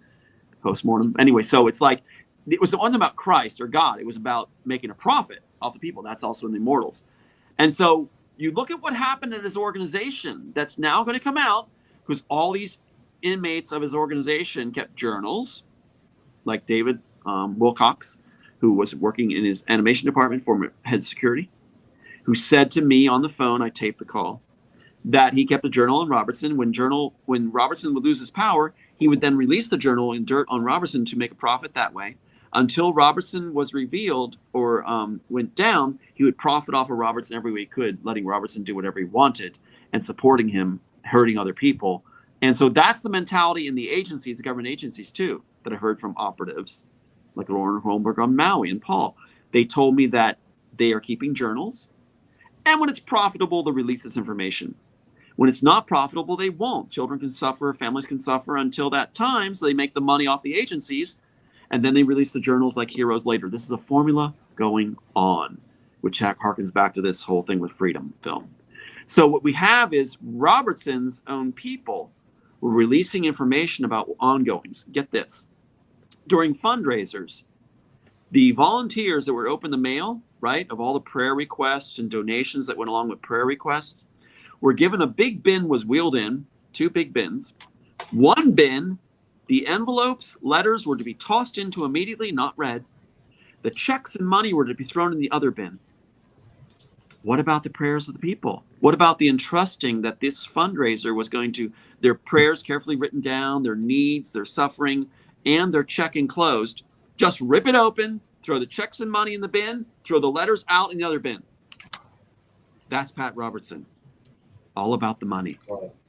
post-mortem. Anyway, so it's like, it wasn't about Christ or God. It was about making a profit off the people. That's also in the Immortals. And so you look at what happened at his organization that's now going to come out, because all these inmates of his organization kept journals, like David Wilcox, who was working in his animation department, former head security, who said to me on the phone, I taped the call, that he kept a journal on Robertson. When Robertson would lose his power, he would then release the journal in dirt on Robertson to make a profit that way. Until Robertson was revealed or went down, he would profit off of Robertson every way he could, letting Robertson do whatever he wanted and supporting him, hurting other people. And so that's the mentality in the agencies, the government agencies too, that I heard from operatives like Lauren Holmberg on Maui and Paul. They told me that they are keeping journals, and when it's profitable, they'll release this information. When it's not profitable, they won't. Children can suffer, families can suffer until that time, so they make the money off the agencies. And then they release the journals like heroes later. This is a formula going on, which harkens back to this whole thing with Freedom film. So what we have is Robertson's own people were releasing information about ongoings. Get this. During fundraisers, the volunteers that would open the mail, right, of all the prayer requests and donations that went along with prayer requests, were given a big bin was wheeled in, 2 big bins. One bin, the envelopes, letters were to be tossed into immediately, not read. The checks and money were to be thrown in the other bin. What about the prayers of the people? What about the entrusting that this fundraiser was going to, their prayers carefully written down, their needs, their suffering, and their check enclosed? Just rip it open, throw the checks and money in the bin, throw the letters out in the other bin. That's Pat Robertson. All about the money,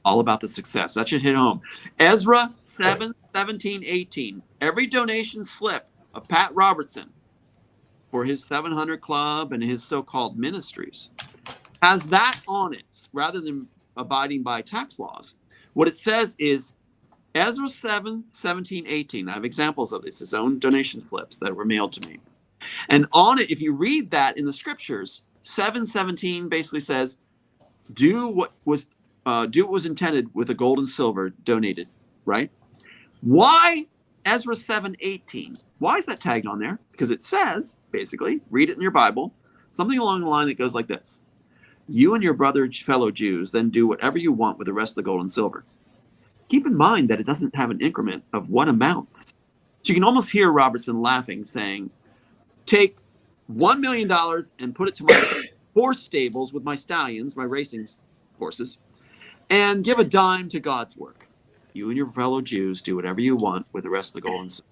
all about the success. That should hit home. Ezra 7, 17, 18. Every donation slip of Pat Robertson for his 700 Club and his so-called ministries has that on it rather than abiding by tax laws. What it says is Ezra 7, 17, 18. I have examples of this, his own donation slips that were mailed to me. And on it, if you read that in the scriptures, 7:17 basically says, do what was intended with the gold and silver donated, right? Why Ezra 7:18? Why is that tagged on there? Because it says, basically, read it in your Bible, something along the line that goes like this. You and your fellow Jews then do whatever you want with the rest of the gold and silver. Keep in mind that it doesn't have an increment of what amounts. So you can almost hear Robertson laughing, saying, take $1 million and put it to my horse stables with my stallions, my racing horses, and give a dime to God's work. You and your fellow Jews do whatever you want with the rest of the gold and silver.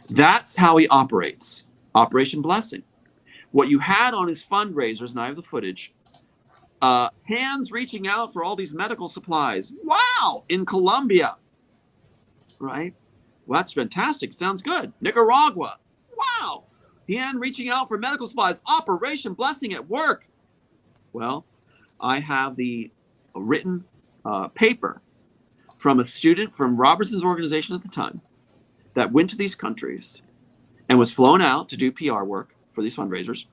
That's how he operates. Operation Blessing. What you had on his fundraisers, and I have the footage, hands reaching out for all these medical supplies. Wow! In Colombia. Right? Well, that's fantastic. Sounds good. Nicaragua. Wow! Hand reaching out for medical supplies. Operation Blessing at work. Well, I have the written paper from a student from Robertson's organization at the time that went to these countries and was flown out to do PR work for these fundraisers.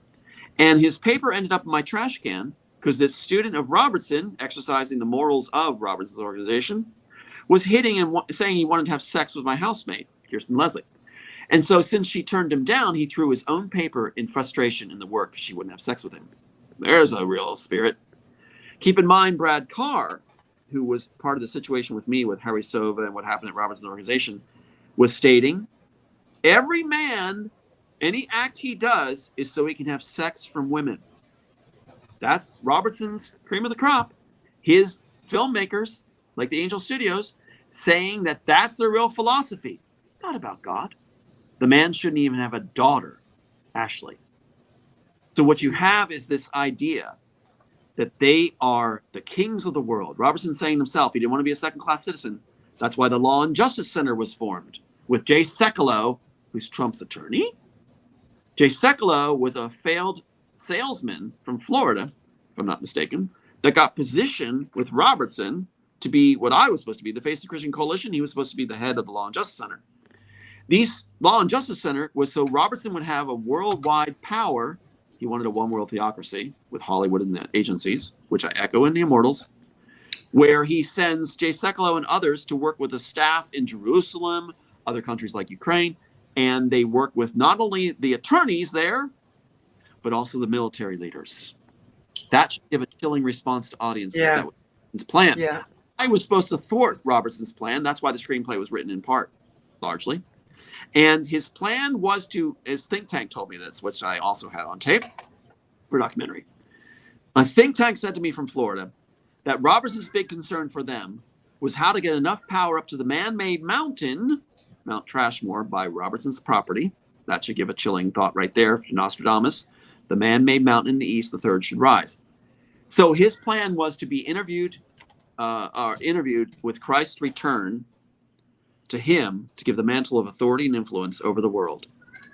And his paper ended up in my trash can because this student of Robertson, exercising the morals of Robertson's organization, was hitting and saying he wanted to have sex with my housemate, Kirsten Leslie. And so since she turned him down, he threw his own paper in frustration in the work because she wouldn't have sex with him. There's a real spirit. Keep in mind, Brad Carr, who was part of the situation with me with Harry Sova and what happened at Robertson's organization, was stating, every man, any act he does is so he can have sex from women. That's Robertson's cream of the crop. His filmmakers, like the Angel Studios, saying that that's their real philosophy. Not about God. The man shouldn't even have a daughter, Ashley. So what you have is this idea that they are the kings of the world. Robertson saying himself, he didn't want to be a second-class citizen. That's why the Law and Justice Center was formed with Jay Sekulow, who's Trump's attorney. Jay Sekulow was a failed salesman from Florida, if I'm not mistaken, that got positioned with Robertson to be what I was supposed to be, the face of the Christian Coalition. He was supposed to be the head of the Law and Justice Center. These Law and Justice Center was so Robertson would have a worldwide power. He wanted a one world theocracy with Hollywood and the agencies, which I echo in The Immortals, where he sends Jay Sekulow and others to work with the staff in Jerusalem, other countries like Ukraine, and they work with not only the attorneys there, but also the military leaders. That should give a chilling response to audiences. Yeah. That was his plan. Yeah. I was supposed to thwart Robertson's plan. That's why the screenplay was written in part, largely. And his plan was to, his think tank told me this, which I also had on tape for documentary. A think tank said to me from Florida that Robertson's big concern for them was how to get enough power up to the man-made mountain, Mount Trashmore, by Robertson's property. That should give a chilling thought right there to Nostradamus. The man-made mountain in the east, the third should rise. So his plan was to be interviewed with Christ's return to him to give the mantle of authority and influence over the world.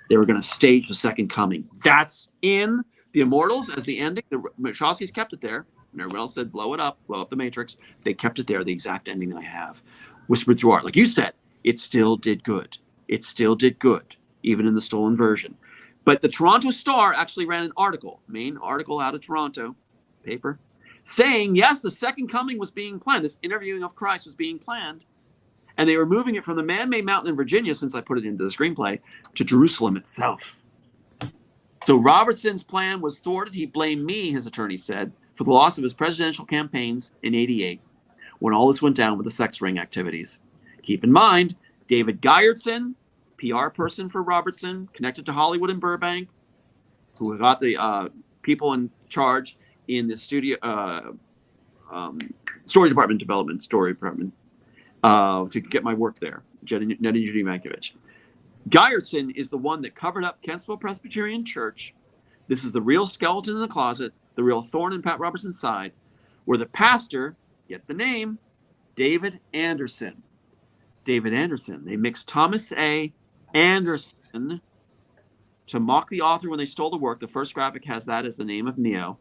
They were going to stage the second coming. That's in The Immortals as the ending. The Wachowskis kept it there. And everyone else said, blow it up, blow up the Matrix. They kept it there, the exact ending that I have. Whispered through art. Like you said, it still did good. It still did good, even in the stolen version. But the Toronto Star actually ran an article, main article out of Toronto, paper, saying, yes, the second coming was being planned. This interviewing of Christ was being planned. And they were moving it from the man-made mountain in Virginia, since I put it into the screenplay, to Jerusalem itself. So Robertson's plan was thwarted. He blamed me, his attorney said, for the loss of his presidential campaigns in '88, when all this went down with the sex ring activities. Keep in mind, David Geyertson, PR person for Robertson, connected to Hollywood and Burbank, who got the people in charge in the studio, story department, to get my work there, Ned and Judy Mankiewicz. Geyertson is the one that covered up Kentsville Presbyterian Church. This is the real skeleton in the closet, the real thorn in Pat Robertson's side, where the pastor, get the name, David Anderson. David Anderson. They mixed Thomas A. Anderson to mock the author when they stole the work. The first graphic has that as the name of Neo.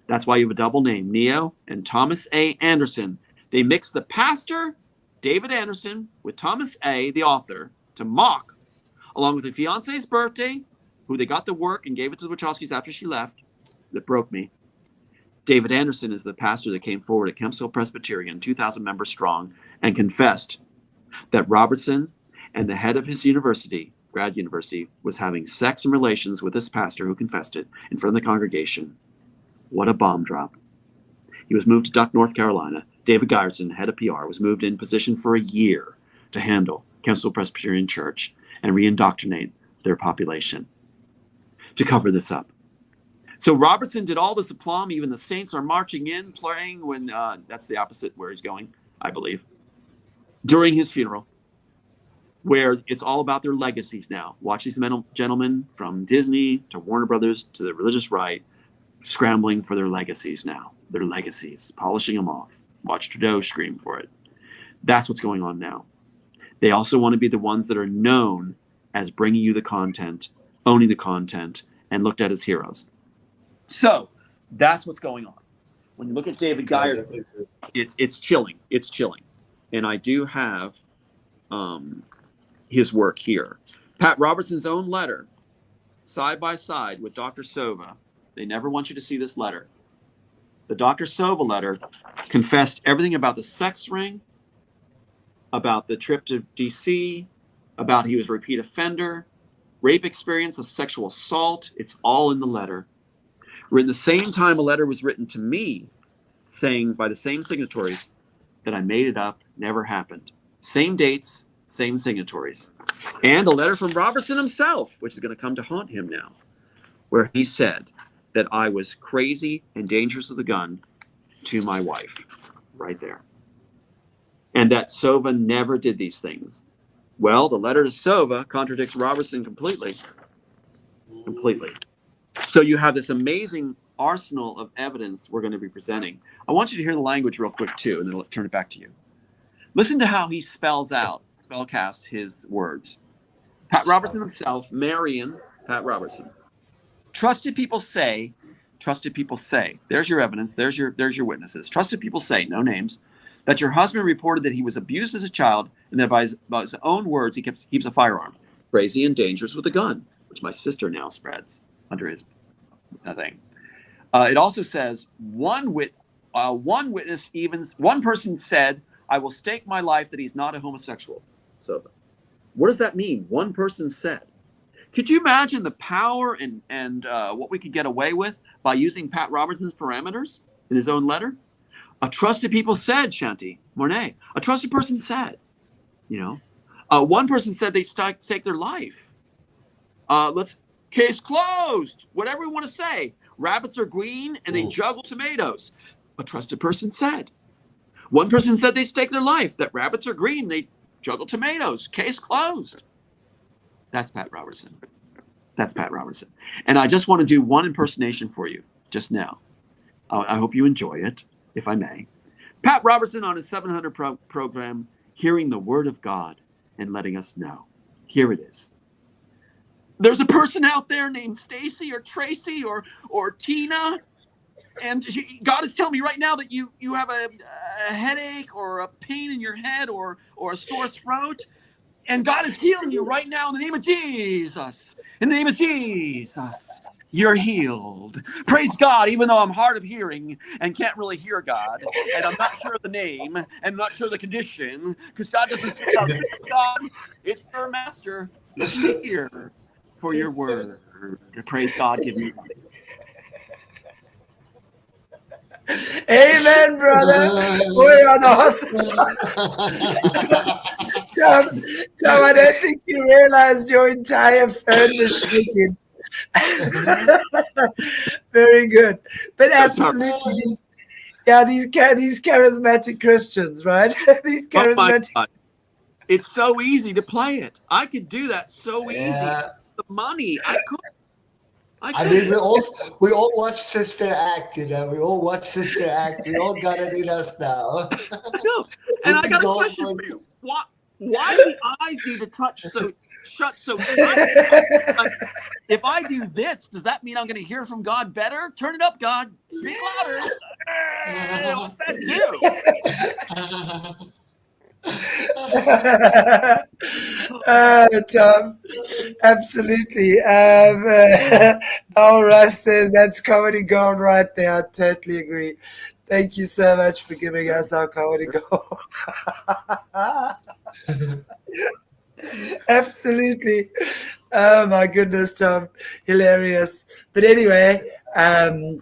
That's why you have a double name, Neo and Thomas A. Anderson. They mixed the pastor, David Anderson, with Thomas A., the author, to mock, along with the fiance's birthday, who they got the work and gave it to the Wachowskis after she left. That broke me. David Anderson is the pastor that came forward at Kempsville Presbyterian, 2,000 members strong, and confessed that Robertson and the head of his university, grad university, was having sex and relations with this pastor who confessed it in front of the congregation. What a bomb drop. He was moved to Duck, North Carolina. David Geyertson, head of PR, was moved in position for a year to handle Kempsville Presbyterian Church and re-indoctrinate their population to cover this up. So Robertson did all this aplomb. Even the saints are marching in, playing when that's the opposite where he's going, I believe. during his funeral, where it's all about their legacies now. Watch these gentlemen from Disney to Warner Brothers to the religious right scrambling for their legacies now. Their legacies, polishing them off. Watch Trudeau scream for it. That's what's going on now. They also want to be the ones that are known as bringing you the content, owning the content, and looked at as heroes. So that's what's going on. When you look at David Gaia, it's chilling. It's chilling. And I do have his work here. Pat Robertson's own letter, side by side with Dr. Sova. They never want you to see this letter. The Dr. Sova letter confessed everything about the sex ring, about the trip to DC, about he was a repeat offender, rape experience, a sexual assault. It's all in the letter. Written the same time a letter was written to me saying by the same signatories that I made it up, never happened. Same dates, same signatories. And a letter from Robertson himself, which is going to come to haunt him now, where he said that I was crazy and dangerous with a gun to my wife, right there. And that Sova never did these things. Well, the letter to Sova contradicts Robertson completely. Completely. So you have this amazing arsenal of evidence we're going to be presenting. I want you to hear the language real quick, too, and then I'll turn it back to you. Listen to how he spellcasts his words. Pat Robertson himself, Marion Pat Robertson. Trusted people say, there's your evidence, there's your witnesses. Trusted people say, no names, that your husband reported that he was abused as a child and that by his own words, he keeps a firearm. Crazy and dangerous with a gun, which my sister now spreads under his thing. It also says, one person said, I will stake my life that he's not a homosexual. So what does that mean? One person said. Could you imagine the power and what we could get away with by using Pat Robertson's parameters in his own letter? A trusted people said, Shanti, Morné. A trusted person said, one person said they stake their life. Case closed. Whatever we want to say. Rabbits are green and they juggle tomatoes. A trusted person said. One person said they stake their life. That rabbits are green. They juggle tomatoes. Case closed. That's Pat Robertson. That's Pat Robertson. And I just want to do one impersonation for you just now. I hope you enjoy it, if I may. Pat Robertson on his 700 program, hearing the word of God and letting us know. Here it is. There's a person out there named Stacy or Tracy or Tina, and God is telling me right now that you have a headache or a pain in your head or a sore throat. And God is healing you right now in the name of Jesus. In the name of Jesus, you're healed. Praise God, even though I'm hard of hearing and can't really hear God. And I'm not sure of the name and I'm not sure of the condition because God doesn't speak out. God, it's your master. Listen here for your word. Praise God, give me life. Amen, brother. We're on awesome. Tom, I don't think you realized your entire phone was shaking. Very good. But absolutely, yeah, these charismatic Christians, right? These charismatic. Oh my God. It's so easy to play it. I could do that so easy. The money, I could. I mean, we all watch Sister Act, We all watch Sister Act. We all got it in us now. No. And I got a question for you. Why do the eyes need to shut so tight? Like, if I do this, does that mean I'm going to hear from God better? Turn it up, God. Speak louder. What's that do? Tom, absolutely. Russ says that's comedy gold right there. I totally agree. Thank you so much for giving us our comedy gold. Absolutely. Oh my goodness, Tom. Hilarious. But anyway, I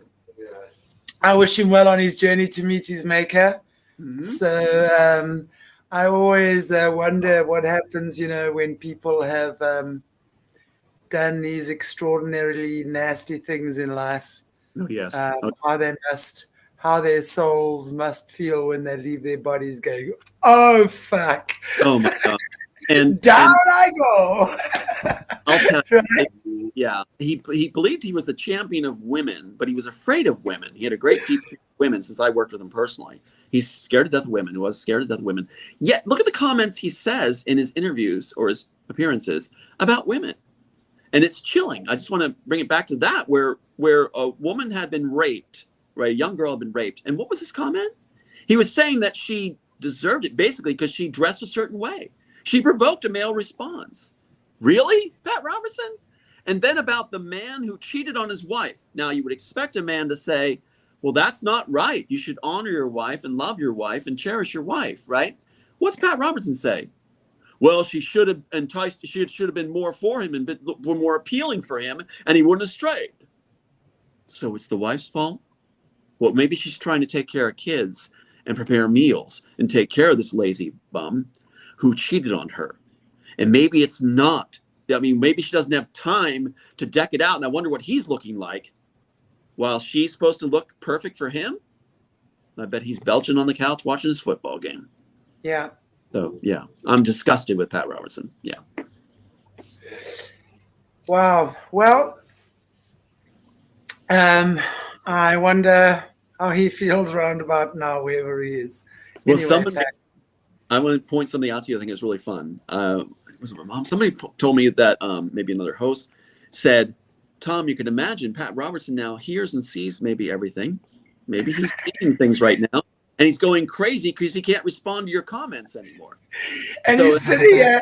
wish him well on his journey to meet his maker. Mm-hmm. So I always wonder what happens, when people have done these extraordinarily nasty things in life. Oh, yes. How they must how their souls must feel when they leave their bodies going, oh, fuck. Oh, my God. And down I go. I'll tell Right? you, yeah, he believed he was the champion of women, but he was afraid of women. He had a great deep fear of women since I worked with him personally. He's scared to death of women. He was scared to death of women. Yet, look at the comments he says in his interviews or his appearances about women. And it's chilling. I just want to bring it back to that, where a woman had been raped, right? A young girl had been raped. And what was his comment? He was saying that she deserved it, basically, because she dressed a certain way. She provoked a male response. Really, Pat Robertson? And then about the man who cheated on his wife. Now, you would expect a man to say, well, that's not right. You should honor your wife and love your wife and cherish your wife, right? What's Pat Robertson say? Well, she should have enticed, she should have been more for him and been more appealing for him, and he wouldn't have strayed. So it's the wife's fault? Well, maybe she's trying to take care of kids and prepare meals and take care of this lazy bum who cheated on her. And maybe it's not, I mean, maybe she doesn't have time to deck it out. And I wonder what he's looking like while she's supposed to look perfect for him. I bet he's belching on the couch watching his football game. Yeah. So, yeah, I'm disgusted with Pat Robertson. Yeah. Wow. Well, I wonder how he feels roundabout now, wherever he is. Well, Anyway, I want to point something out to you I think is really fun. Was it my mom? Somebody told me that maybe another host said, Tom, you can imagine Pat Robertson now hears and sees maybe everything. Maybe he's seeing things right now. And he's going crazy because he can't respond to your comments anymore. and So- he's sitting here,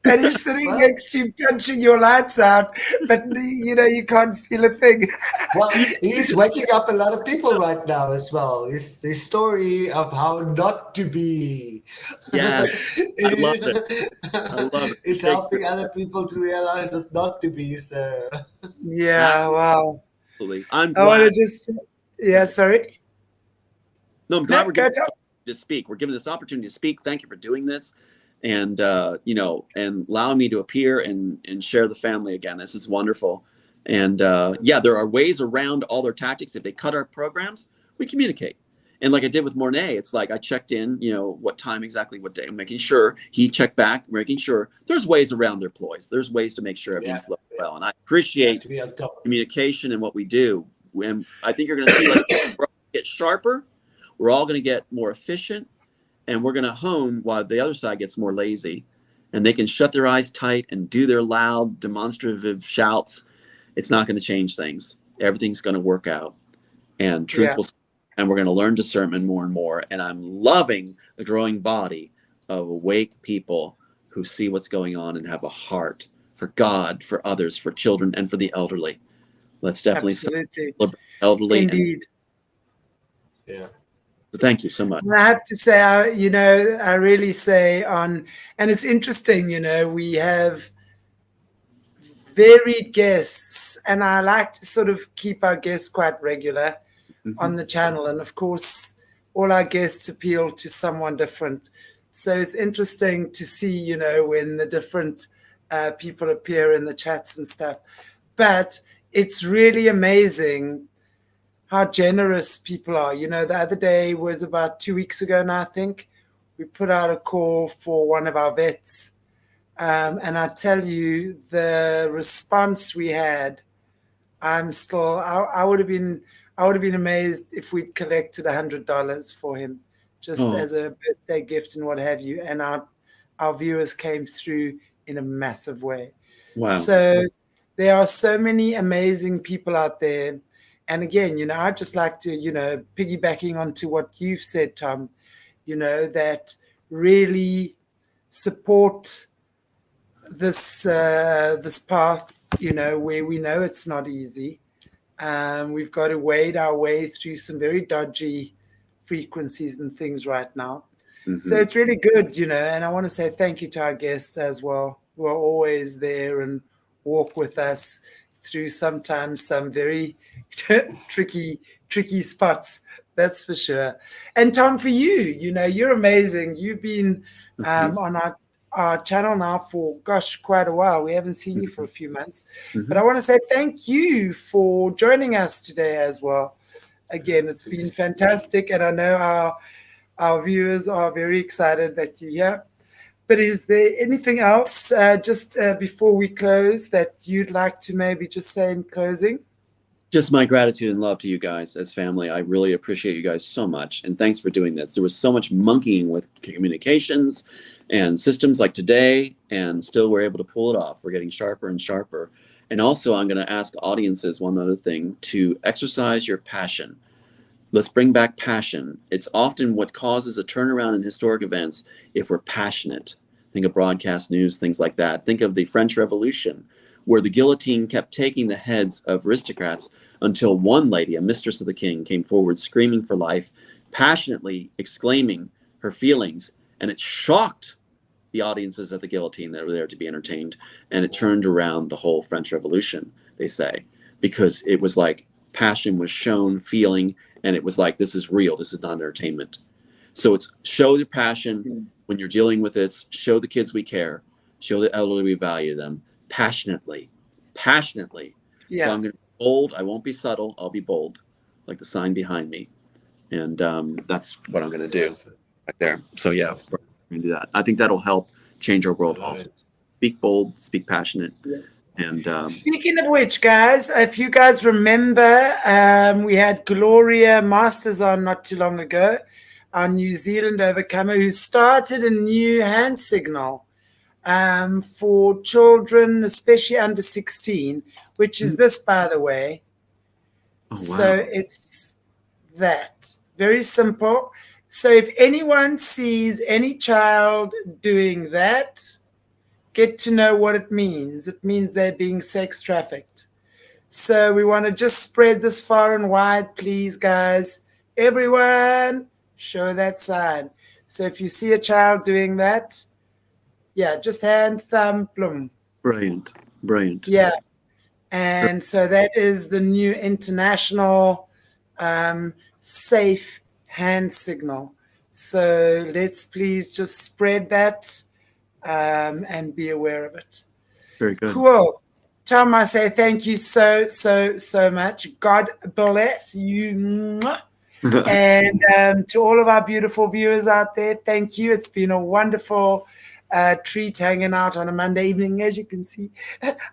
and he's sitting next to you, punching your lights out, but you can't feel a thing. Well, he's waking up a lot of people right now as well. His story of how not to be. Yes, I love it. I love it. It's helping other people to realize that not to be. So Yeah. Wow. Absolutely. I'm I want glad. to just. Yeah. Sorry. No, I'm glad No, we're go giving Tom. to speak. We're given this opportunity to speak. Thank you for doing this, and and allowing me to appear and share the family again. This is wonderful. And yeah, there are ways around all their tactics. If they cut our programs, we communicate. And like I did with Morné, it's like I checked in, what time exactly, what day, making sure he checked back, making sure there's ways around their ploys. There's ways to make sure everything flows well. And I appreciate to be on top. communication and what we do. And I think you're going to see like we're all get sharper. We're all going to get more efficient, and we're going to hone while the other side gets more lazy, and they can shut their eyes tight and do their loud demonstrative shouts. It's not going to change things. Everything's going to work out, and truth will. And we're going to learn discernment more and more. And I'm loving the growing body of awake people who see what's going on and have a heart for God, for others, for children, and for the elderly. Let's definitely Absolutely. celebrate elderly. Indeed. Yeah. So thank you so much. And I have to say, I really say and it's interesting, we have varied guests, and I like to sort of keep our guests quite regular on the channel. And of course, all our guests appeal to someone different. So it's interesting to see, when the different people appear in the chats and stuff. But it's really amazing how generous people are. The other day was about 2 weeks ago now, I think. We put out a call for one of our vets. And I tell you, the response we had, I would have been amazed if we'd collected $100 for him, just as a birthday gift and what have you. And our viewers came through in a massive way. Wow. So there are so many amazing people out there. And again, I'd just like to, piggybacking onto what you've said, Tom, that really support this path, where we know it's not easy. We've got to wade our way through some very dodgy frequencies and things right now. So it's really good, and I want to say thank you to our guests as well, who are always there and walk with us through sometimes some very tricky spots, that's for sure. And Tom, for you, you're amazing. You've been on our channel now for, quite a while. We haven't seen you for a few months. But I want to say thank you for joining us today as well. again, it's been fantastic, and I know our viewers are very excited that you're here. But is there anything else, just before we close, that you'd like to maybe just say in closing? Just my gratitude and love to you guys as family. I really appreciate you guys so much. And thanks for doing this. There was so much monkeying with communications and systems like today, and still we're able to pull it off. We're getting sharper and sharper. And also, I'm going to ask audiences one other thing, to exercise your passion. Let's bring back passion. It's often what causes a turnaround in historic events if we're passionate. Think of broadcast news, things like that. Think of the French Revolution, where the guillotine kept taking the heads of aristocrats until one lady, a mistress of the king, came forward screaming for life, passionately exclaiming her feelings, and it shocked the audiences at the guillotine that were there to be entertained, and it turned around the whole French Revolution, they say, because it was like passion was shown, feeling, and it was like, this is real, this is not entertainment. So it's show your passion when you're dealing with it, show the kids we care, show the elderly we value them, passionately. Yeah. So I'm going to be bold. I won't be subtle. I'll be bold, like the sign behind me. And that's what I'm going to do right there. So yeah, we're going to do that. I think that'll help change our world also. Speak bold, speak passionate. Yeah. And speaking of which, guys, if you guys remember, we had Gloria Masters on not too long ago, our New Zealand overcomer, who started a new hand signal for children, especially under 16, which is this, by the way. Oh, wow. So it's that. Very simple. So if anyone sees any child doing that, get to know what it means. It means they're being sex trafficked. So we want to just spread this far and wide, please, guys. Everyone, show that sign. So if you see a child doing that, yeah, just hand, thumb, plum. Brilliant. Yeah. And so that is the new international safe hand signal. So let's please just spread that and be aware of it. Very good. Cool. Tom, I say thank you so much. God bless you. And to all of our beautiful viewers out there, thank you. It's been a wonderful treat hanging out on a Monday evening. As you can see,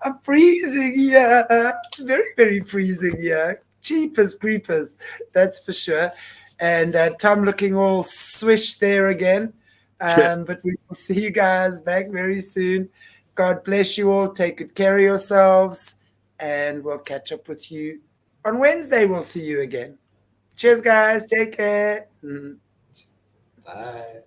I'm freezing here. It's very, very freezing here. Jeepers creepers, that's for sure. And Tom looking all swish there again. But we will see you guys back very soon. God bless you all. Take good care of yourselves. And we'll catch up with you on Wednesday. We'll see you again. Cheers, guys. Take care. Bye.